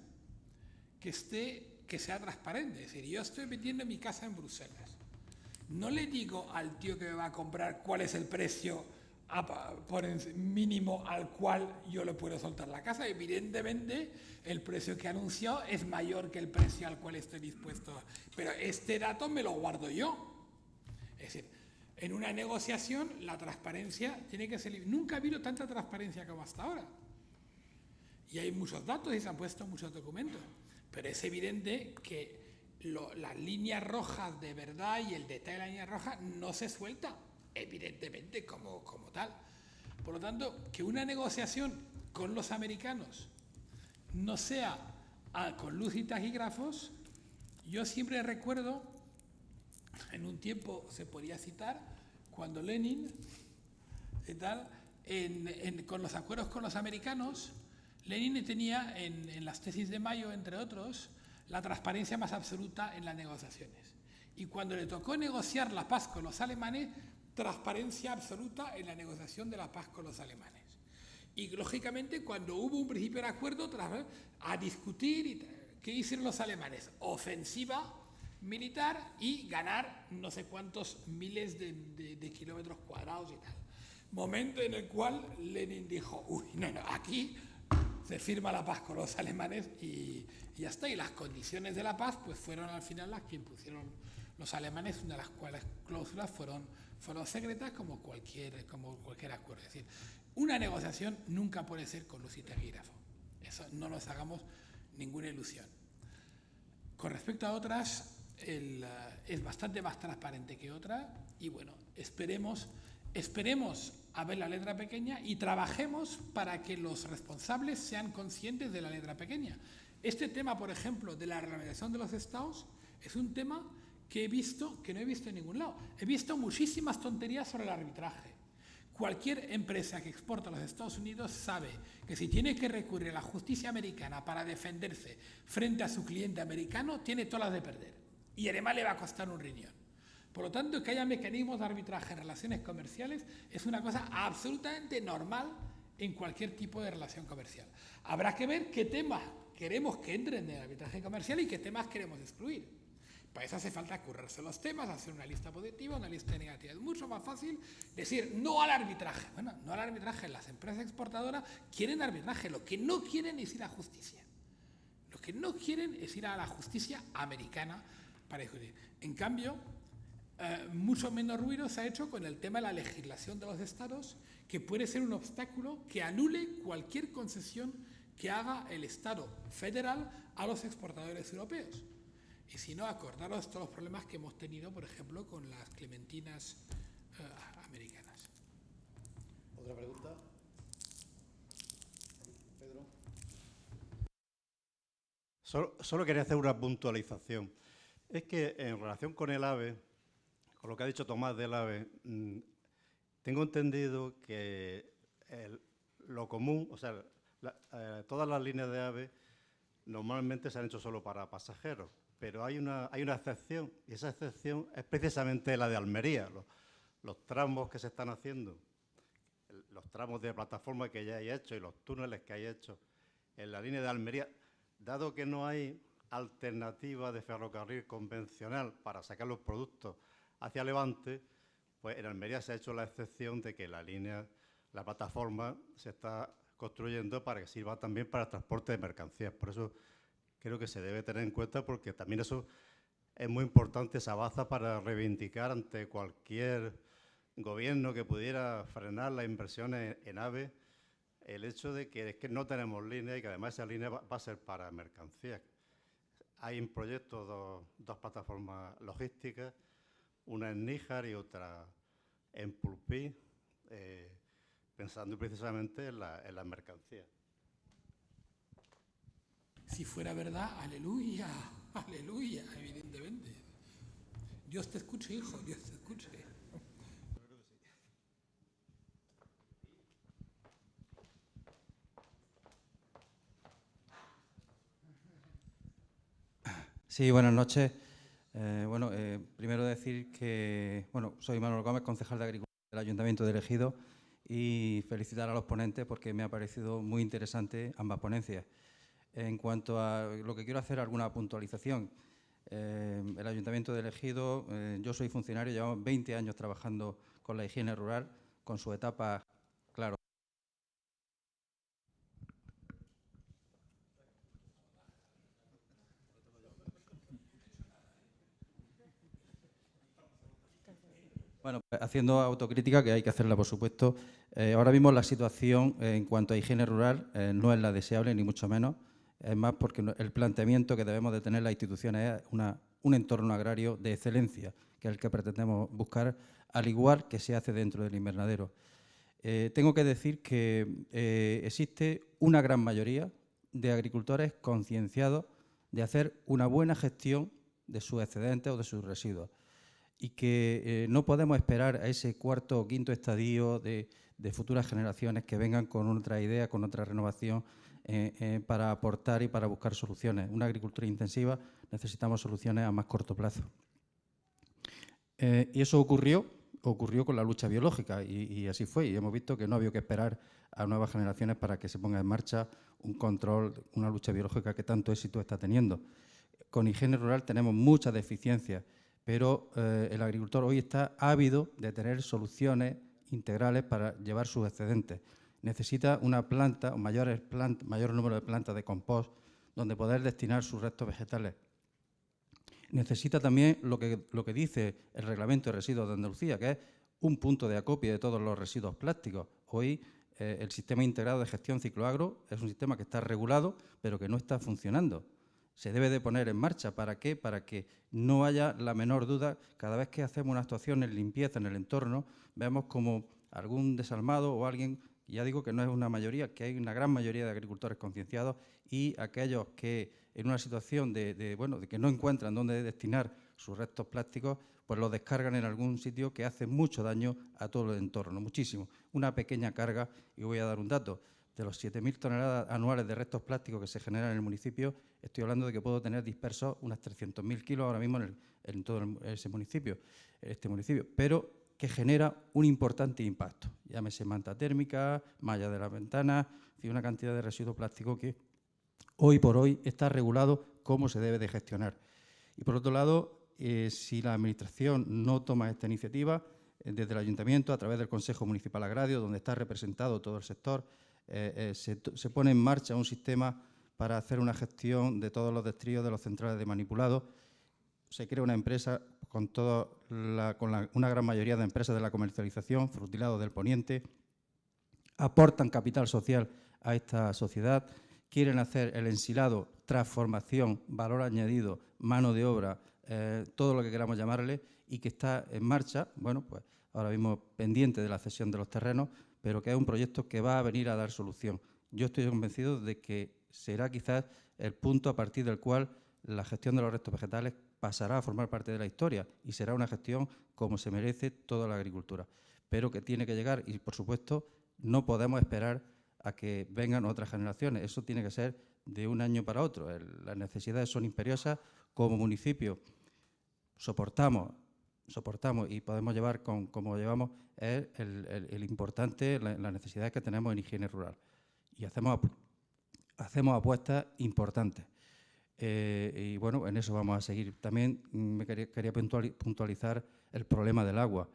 que sea transparente. Es decir, yo estoy metiendo mi casa en Bruselas. No le digo al tío que me va a comprar cuál es el precio por mínimo al cual yo le puedo soltar la casa. Evidentemente, el precio que ha anunciado es mayor que el precio al cual estoy dispuesto a... Pero este dato me lo guardo yo. Es decir, en una negociación la transparencia tiene que ser... Nunca ha habido tanta transparencia como hasta ahora. Y hay muchos datos y se han puesto muchos documentos. Pero es evidente que las líneas rojas de verdad y el detalle de la línea roja no se suelta, evidentemente, como tal. Por lo tanto, que una negociación con los americanos no sea con luz y taquígrafos, yo siempre recuerdo, en un tiempo se podía citar, cuando Lenin y tal, con los acuerdos con los americanos, Lenin tenía en las tesis de Mayo, entre otros, la transparencia más absoluta en las negociaciones. Y cuando le tocó negociar la paz con los alemanes, transparencia absoluta en la negociación de la paz con los alemanes. Y lógicamente, cuando hubo un principio de acuerdo, a discutir, ¿qué hicieron los alemanes? Ofensiva militar y ganar no sé cuántos miles de kilómetros cuadrados y tal. Momento en el cual Lenin dijo, uy, no, aquí se firma la paz con los alemanes y ya está. Y las condiciones de la paz pues fueron al final las que impusieron los alemanes, una de las cuales cláusulas fueron secretas como cualquier acuerdo. Es decir, una negociación nunca puede ser con luz y taquígrafo. Eso no nos hagamos ninguna ilusión. Con respecto a otras, es bastante más transparente que otra y bueno, esperemos a ver la letra pequeña y trabajemos para que los responsables sean conscientes de la letra pequeña. Este tema, por ejemplo, de la reglamentación de los estados, es un tema que no he visto en ningún lado. He visto muchísimas tonterías sobre el arbitraje. Cualquier empresa que exporta a los Estados Unidos sabe que si tiene que recurrir a la justicia americana para defenderse frente a su cliente americano, tiene todas las de perder. Y además le va a costar un riñón. Por lo tanto, que haya mecanismos de arbitraje en relaciones comerciales es una cosa absolutamente normal en cualquier tipo de relación comercial. Habrá que ver qué temas queremos que entren en el arbitraje comercial y qué temas queremos excluir. Para eso hace falta currarse los temas, hacer una lista positiva, una lista negativa. Es mucho más fácil decir no al arbitraje. Bueno, no al arbitraje. Las empresas exportadoras quieren arbitraje. Lo que no quieren es ir a justicia. Lo que no quieren es ir a la justicia americana para discutir. En cambio, mucho menos ruido se ha hecho con el tema de la legislación de los estados, que puede ser un obstáculo que anule cualquier concesión que haga el Estado federal a los exportadores europeos. Y si no, acordaros todos los problemas que hemos tenido, por ejemplo, con las clementinas americanas. ¿Otra pregunta? Pedro. Solo quería hacer una puntualización. Es que en relación con el AVE, con lo que ha dicho Tomás del AVE, tengo entendido que lo común, o sea, todas las líneas de AVE normalmente se han hecho solo para pasajeros. Pero hay una excepción, y esa excepción es precisamente la de Almería. Los tramos que se están haciendo, los tramos de plataforma que ya hay hecho y los túneles que hay hecho en la línea de Almería, dado que no hay alternativa de ferrocarril convencional para sacar los productos hacia Levante, pues en Almería se ha hecho la excepción de que la plataforma se está construyendo para que sirva también para el transporte de mercancías. Por eso creo que se debe tener en cuenta, porque también eso es muy importante, esa baza para reivindicar ante cualquier gobierno que pudiera frenar las inversiones en AVE, el hecho de que es que no tenemos línea y que además esa línea va a ser para mercancías. Hay en proyecto dos plataformas logísticas, una en Níjar y otra en Pulpí, pensando precisamente en las mercancías. Si fuera verdad, aleluya, aleluya, evidentemente. Dios te escuche, hijo, Dios te escuche. Sí, buenas noches. Primero decir que soy Manuel Gómez, concejal de Agricultura del Ayuntamiento de Ejido, y felicitar a los ponentes porque me ha parecido muy interesante ambas ponencias. En cuanto a lo que quiero hacer, alguna puntualización. El Ayuntamiento de Ejido, yo soy funcionario, llevamos 20 años trabajando con la higiene rural, con su etapa, claro. Bueno, pues haciendo autocrítica, que hay que hacerla, por supuesto. Ahora mismo la situación en cuanto a higiene rural no es la deseable, ni mucho menos. Es más porque el planteamiento que debemos de tener las instituciones es un entorno agrario de excelencia, que es el que pretendemos buscar, al igual que se hace dentro del invernadero. Tengo que decir que existe una gran mayoría de agricultores concienciados de hacer una buena gestión de sus excedentes o de sus residuos, y que no podemos esperar a ese cuarto o quinto estadio de futuras generaciones que vengan con otra idea, con otra renovación, para aportar y para buscar soluciones. Una agricultura intensiva, necesitamos soluciones a más corto plazo. Y eso ocurrió con la lucha biológica, y así fue. Y hemos visto que no había que esperar a nuevas generaciones para que se ponga en marcha un control, una lucha biológica que tanto éxito está teniendo. Con higiene rural tenemos muchas deficiencias, pero el agricultor hoy está ávido de tener soluciones integrales para llevar sus excedentes. Necesita una planta, o mayor número de plantas de compost, donde poder destinar sus restos vegetales. Necesita también lo que dice el Reglamento de Residuos de Andalucía, que es un punto de acopio de todos los residuos plásticos. Hoy el Sistema Integrado de Gestión Cicloagro es un sistema que está regulado, pero que no está funcionando. Se debe de poner en marcha. ¿Para qué? Para que no haya la menor duda. Cada vez que hacemos una actuación en limpieza en el entorno, vemos como algún desalmado o alguien, ya digo que no es una mayoría, que hay una gran mayoría de agricultores concienciados, y aquellos que en una situación de que no encuentran dónde destinar sus restos plásticos, pues los descargan en algún sitio que hace mucho daño a todo el entorno, muchísimo. Una pequeña carga, y voy a dar un dato, de los 7.000 toneladas anuales de restos plásticos que se generan en el municipio, estoy hablando de que puedo tener dispersos unas 300.000 kilos ahora mismo en todo este municipio, pero que genera un importante impacto. Llámese manta térmica, malla de las ventanas, en fin, una cantidad de residuo plástico que hoy por hoy está regulado cómo se debe de gestionar. Y por otro lado, si la Administración no toma esta iniciativa, desde el Ayuntamiento, a través del Consejo Municipal Agrario, donde está representado todo el sector, se pone en marcha un sistema para hacer una gestión de todos los destridos de los centrales de manipulados. Se crea una empresa con una gran mayoría de empresas de la comercialización, Frutilados del Poniente, aportan capital social a esta sociedad, quieren hacer el ensilado, transformación, valor añadido, mano de obra, todo lo que queramos llamarle, y que está en marcha, bueno, pues ahora mismo pendiente de la cesión de los terrenos, pero que es un proyecto que va a venir a dar solución. Yo estoy convencido de que será quizás el punto a partir del cual la gestión de los restos vegetales pasará a formar parte de la historia y será una gestión como se merece toda la agricultura, pero que tiene que llegar y, por supuesto, no podemos esperar a que vengan otras generaciones. Eso tiene que ser de un año para otro. Las necesidades son imperiosas. Como municipio soportamos y podemos llevar como llevamos el importante, las necesidades que tenemos en higiene rural. Y hacemos apuestas importantes. Y bueno, en eso vamos a seguir. También me quería puntualizar el problema del agua.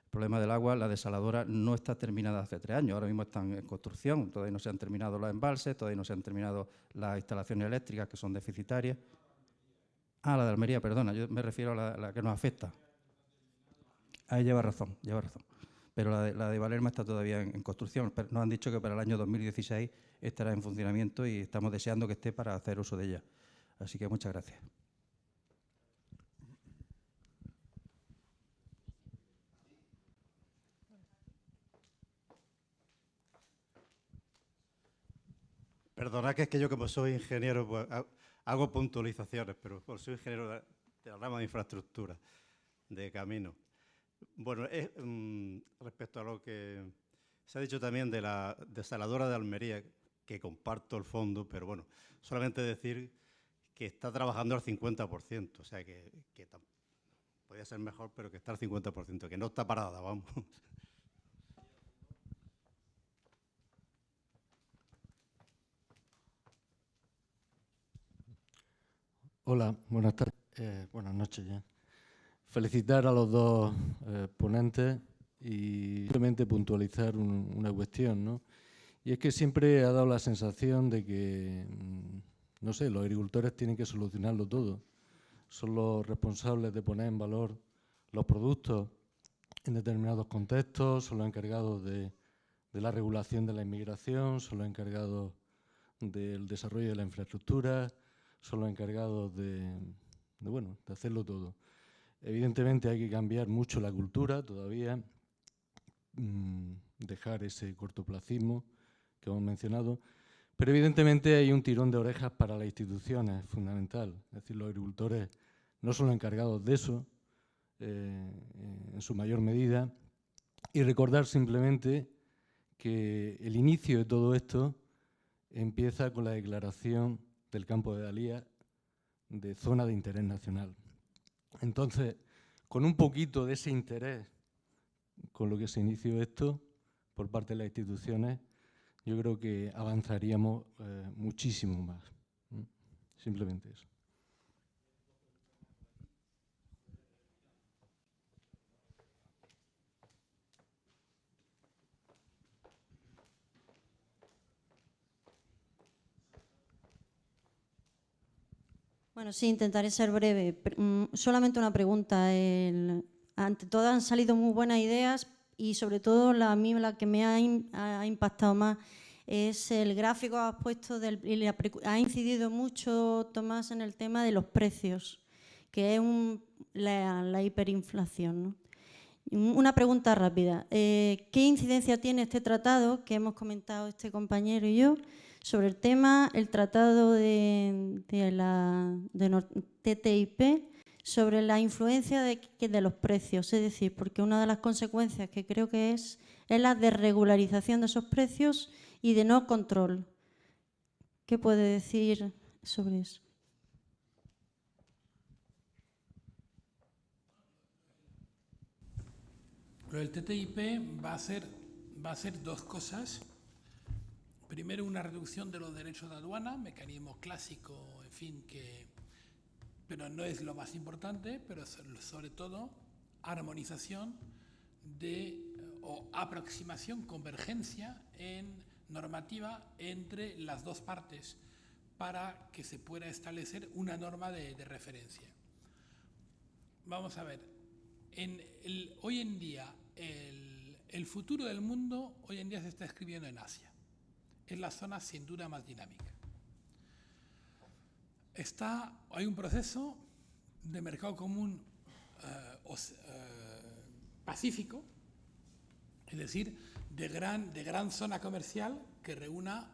El problema del agua, la desaladora no está terminada hace 3 años, ahora mismo están en construcción, todavía no se han terminado los embalses, todavía no se han terminado las instalaciones eléctricas que son deficitarias. Ah, la de Almería, perdona, yo me refiero a la que nos afecta. Ahí lleva razón. Pero la de Valerma está todavía en construcción. Pero nos han dicho que para el año 2016 estará en funcionamiento y estamos deseando que esté para hacer uso de ella. Así que muchas gracias. Perdona que es que yo como soy ingeniero pues, hago puntualizaciones, pero soy ingeniero de la rama de infraestructura, de camino. Bueno, respecto a lo que se ha dicho también de la desaladora de Almería, que comparto el fondo, pero bueno, solamente decir que está trabajando al 50%, o sea que podría ser mejor, pero que está al 50%, que no está parada, vamos. Hola, buenas tardes. Buenas noches ya. Felicitar a los dos ponentes y simplemente puntualizar una cuestión, ¿no? Y es que siempre ha dado la sensación de que, no sé, los agricultores tienen que solucionarlo todo. Son los responsables de poner en valor los productos en determinados contextos, son los encargados de la regulación de la inmigración, son los encargados del desarrollo de la infraestructura, son los encargados de hacerlo todo. Evidentemente hay que cambiar mucho la cultura todavía, dejar ese cortoplacismo que hemos mencionado, pero evidentemente hay un tirón de orejas para las instituciones, fundamental. Es decir, los agricultores no son los encargados de eso, en su mayor medida, y recordar simplemente que el inicio de todo esto empieza con la declaración del campo de Dalía de zona de interés nacional. Entonces, con un poquito de ese interés con lo que se inició esto por parte de las instituciones, yo creo que avanzaríamos muchísimo más. Simplemente eso. Bueno, sí, intentaré ser breve. Solamente una pregunta. Ante todo han salido muy buenas ideas y sobre todo a mí la que me ha impactado más es el gráfico que has puesto, ha incidido mucho, Tomás, en el tema de los precios, que es la hiperinflación, ¿no? Una pregunta rápida. ¿Qué incidencia tiene este tratado que hemos comentado este compañero y yo sobre el tratado de TTIP, sobre la influencia de los precios, es decir, porque una de las consecuencias que creo que es la desregularización de esos precios y de no control. ¿Qué puede decir sobre eso? Lo del TTIP va a ser dos cosas. Primero, una reducción de los derechos de aduana, mecanismo clásico, en fin, pero no es lo más importante, pero sobre todo armonización o aproximación, convergencia en normativa entre las dos partes para que se pueda establecer una norma de referencia. Vamos a ver, hoy en día el futuro del mundo hoy en día se está escribiendo en Asia. Es la zona sin duda más dinámica. Hay un proceso de mercado común pacífico, es decir, de gran zona comercial que reúna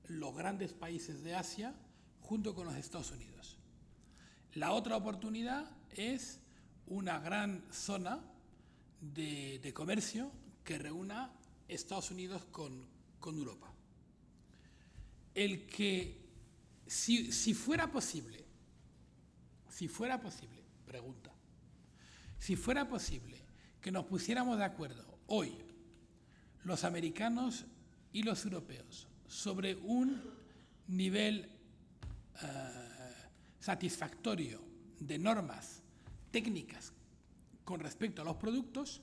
los grandes países de Asia junto con los Estados Unidos. La otra oportunidad es una gran zona de comercio que reúna Estados Unidos con Europa. Si fuera posible, que nos pusiéramos de acuerdo hoy, los americanos y los europeos, sobre un nivel satisfactorio de normas técnicas con respecto a los productos,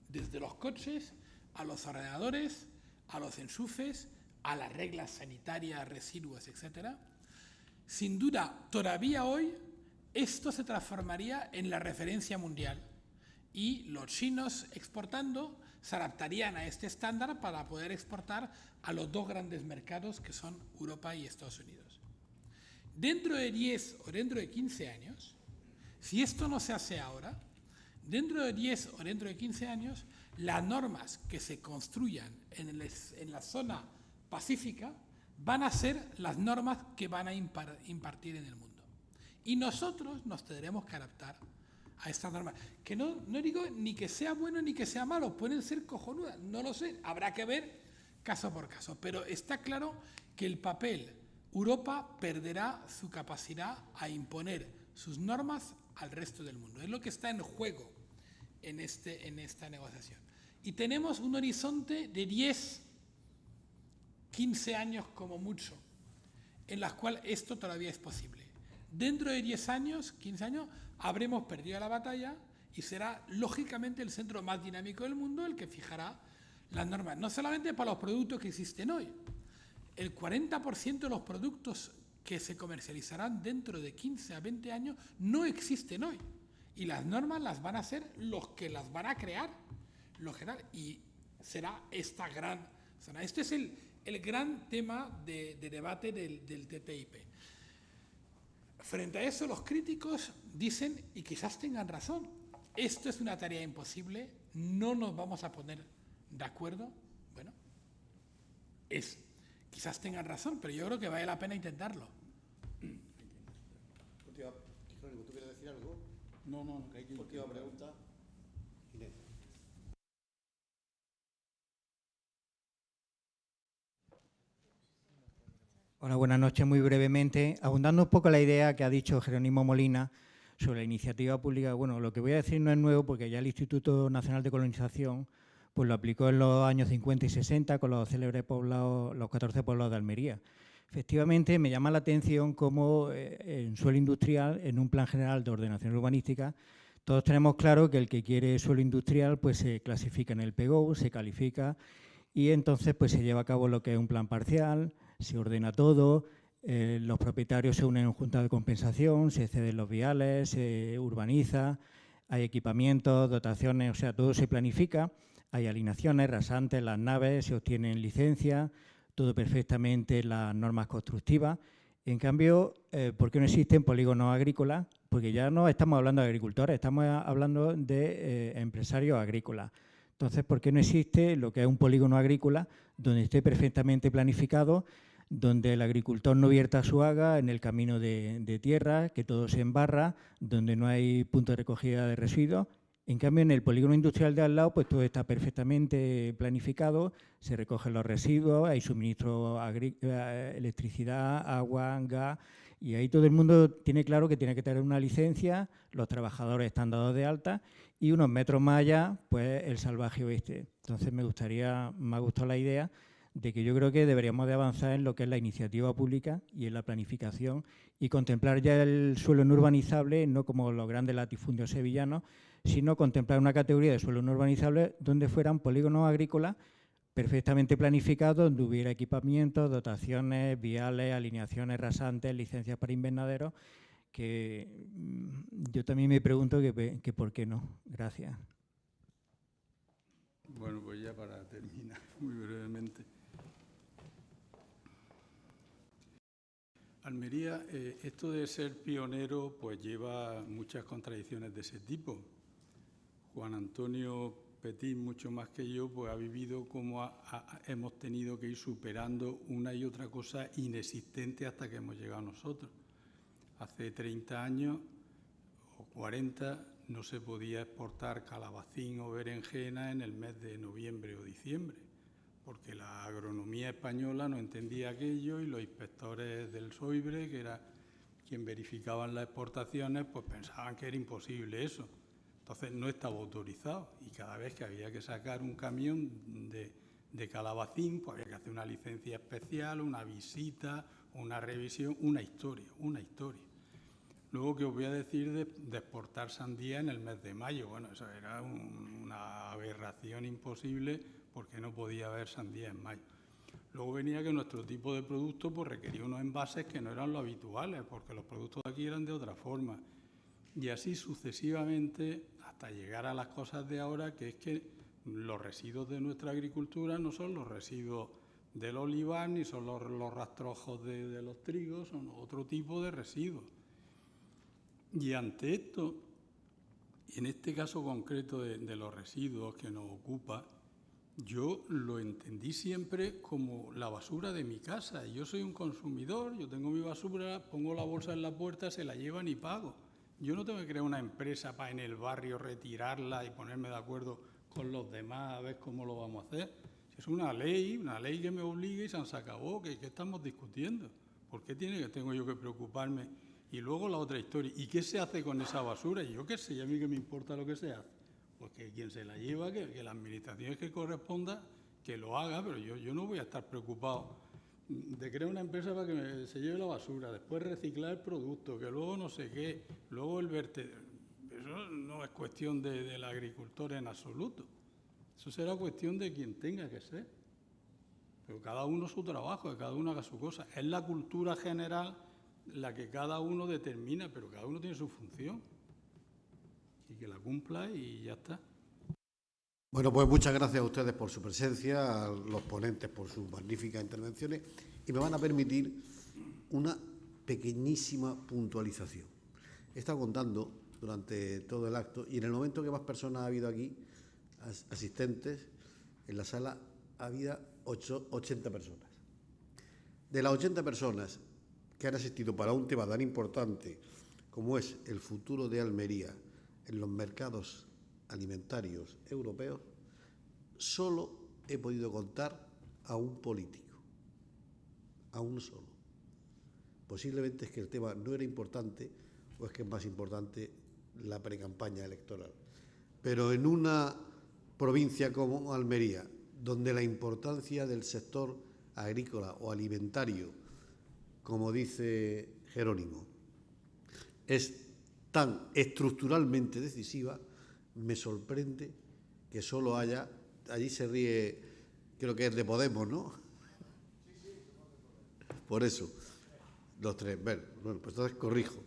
desde los coches, a los ordenadores, a los enchufes, a las reglas sanitarias, residuos, etc. Sin duda, todavía hoy, esto se transformaría en la referencia mundial y los chinos exportando se adaptarían a este estándar para poder exportar a los dos grandes mercados que son Europa y Estados Unidos. Dentro de 10 o dentro de 15 años, si esto no se hace ahora, dentro de 10 o dentro de 15 años, las normas que se construyan en la zona pacífica van a ser las normas que van a impartir en el mundo. Y nosotros nos tendremos que adaptar a estas normas. Que no digo ni que sea bueno ni que sea malo, pueden ser cojonudas, no lo sé, habrá que ver caso por caso. Pero está claro que Europa perderá su capacidad a imponer sus normas al resto del mundo. Es lo que está en juego en esta negociación. Y tenemos un horizonte de 10, 15 años como mucho, en las cuales esto todavía es posible. Dentro de 10 años, 15 años, habremos perdido la batalla y será lógicamente el centro más dinámico del mundo el que fijará las normas, no solamente para los productos que existen hoy. El 40% de los productos que se comercializarán dentro de 15 a 20 años no existen hoy. Y las normas las van a hacer los que las van a crear, y será esta gran zona. Este es el gran tema de debate del TTIP. Frente a eso, los críticos dicen, y quizás tengan razón, esto es una tarea imposible, no nos vamos a poner de acuerdo. Bueno, quizás tengan razón, pero yo creo que vale la pena intentarlo. ¿Tú quieres decir algo? No, que hay que... Última pregunta. Inés. Hola, buenas noches. Muy brevemente, abundando un poco la idea que ha dicho Jerónimo Molina sobre la iniciativa pública. Bueno, lo que voy a decir no es nuevo porque ya el Instituto Nacional de Colonización pues lo aplicó en los años 50 y 60 con los célebres poblados, los 14 poblados de Almería. Efectivamente, me llama la atención cómo en suelo industrial, en un plan general de ordenación urbanística, todos tenemos claro que el que quiere suelo industrial pues se clasifica en el PGO, se califica y entonces pues se lleva a cabo lo que es un plan parcial, se ordena todo, los propietarios se unen en junta de compensación, se ceden los viales, se urbaniza, hay equipamientos, dotaciones, o sea, todo se planifica, hay alineaciones, rasantes, las naves, se obtienen licencias, todo perfectamente las normas constructivas. En cambio, ¿por qué no existen polígonos agrícolas? Porque ya no estamos hablando de agricultores, estamos hablando de empresarios agrícolas. Entonces, ¿por qué no existe lo que es un polígono agrícola donde esté perfectamente planificado donde el agricultor no vierta su haga en el camino de tierra, que todo se embarra, donde no hay punto de recogida de residuos. En cambio, en el polígono industrial de al lado, pues todo está perfectamente planificado, se recogen los residuos, hay suministro, electricidad, agua, gas, y ahí todo el mundo tiene claro que tiene que tener una licencia, los trabajadores están dados de alta y unos metros más allá, pues el salvaje oeste. Entonces me ha gustado la idea de que yo creo que deberíamos de avanzar en lo que es la iniciativa pública y en la planificación y contemplar ya el suelo no urbanizable, no como los grandes latifundios sevillanos, sino contemplar una categoría de suelo no urbanizable donde fueran polígonos agrícolas perfectamente planificados, donde hubiera equipamientos, dotaciones, viales, alineaciones rasantes, licencias para invernaderos, que yo también me pregunto que por qué no. Gracias. Bueno, pues ya para terminar muy brevemente. Almería, esto de ser pionero, pues lleva muchas contradicciones de ese tipo. Juan Antonio Petit, mucho más que yo, pues ha vivido cómo hemos tenido que ir superando una y otra cosa inexistente hasta que hemos llegado nosotros. Hace 30 años o 40 no se podía exportar calabacín o berenjena en el mes de noviembre o diciembre, porque la agronomía española no entendía aquello y los inspectores del SOIBRE, que era quien verificaban las exportaciones, pues pensaban que era imposible eso. Entonces no estaba autorizado y cada vez que había que sacar un camión de calabacín, pues había que hacer una licencia especial, una visita, una revisión, una historia. Luego, que os voy a decir de exportar sandía en el mes de mayo. Bueno, eso era una aberración imposible porque no podía haber sandía en mayo. Luego venía que nuestro tipo de producto pues requería unos envases que no eran los habituales, porque los productos de aquí eran de otra forma. Y así sucesivamente hasta llegar a las cosas de ahora, que es que los residuos de nuestra agricultura no son los residuos del olivar ni son los rastrojos de los trigos, son otro tipo de residuos. Y ante esto, en este caso concreto de los residuos que nos ocupa, yo lo entendí siempre como la basura de mi casa. Yo soy un consumidor, yo tengo mi basura, pongo la bolsa en la puerta, se la llevan y pago. Yo no tengo que crear una empresa para en el barrio retirarla y ponerme de acuerdo con los demás a ver cómo lo vamos a hacer. Si es una ley que me obliga y se acabó, ¿qué estamos discutiendo? ¿Por qué tengo yo que preocuparme? Y luego la otra historia, ¿y qué se hace con esa basura? Y yo qué sé, a mí que me importa lo que se hace. Porque quien se la lleva, que la administración que corresponda, que lo haga, pero yo no voy a estar preocupado de crear una empresa para que se lleve la basura, después reciclar el producto, que luego no sé qué, luego el vertedero. Eso no es cuestión del agricultor en absoluto. Eso será cuestión de quien tenga que ser. Pero cada uno su trabajo, que cada uno haga su cosa. Es la cultura general la que cada uno determina, pero cada uno tiene su función. Y que la cumpla y ya está. Bueno, pues muchas gracias a ustedes por su presencia, a los ponentes por sus magníficas intervenciones, y me van a permitir una pequeñísima puntualización. He estado contando durante todo el acto y en el momento que más personas ha habido aquí, asistentes, en la sala había 80 personas. De las 80 personas que han asistido para un tema tan importante como es el futuro de Almería en los mercados alimentarios europeos, solo he podido contar a un político, a uno solo. Posiblemente es que el tema no era importante o es que es más importante la precampaña electoral. Pero en una provincia como Almería, donde la importancia del sector agrícola o alimentario, como dice Jerónimo, es tan estructuralmente decisiva, me sorprende que solo haya, allí se ríe, creo que es de Podemos, ¿no? Por eso, los tres, bueno, pues entonces corrijo,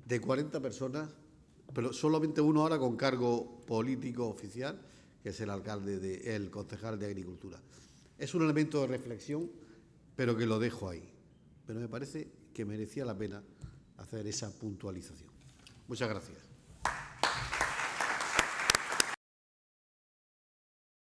de 40 personas, pero solamente uno ahora con cargo político oficial, que es el concejal de Agricultura. Es un elemento de reflexión, pero que lo dejo ahí. Pero me parece que merecía la pena hacer esa puntualización. Muchas gracias.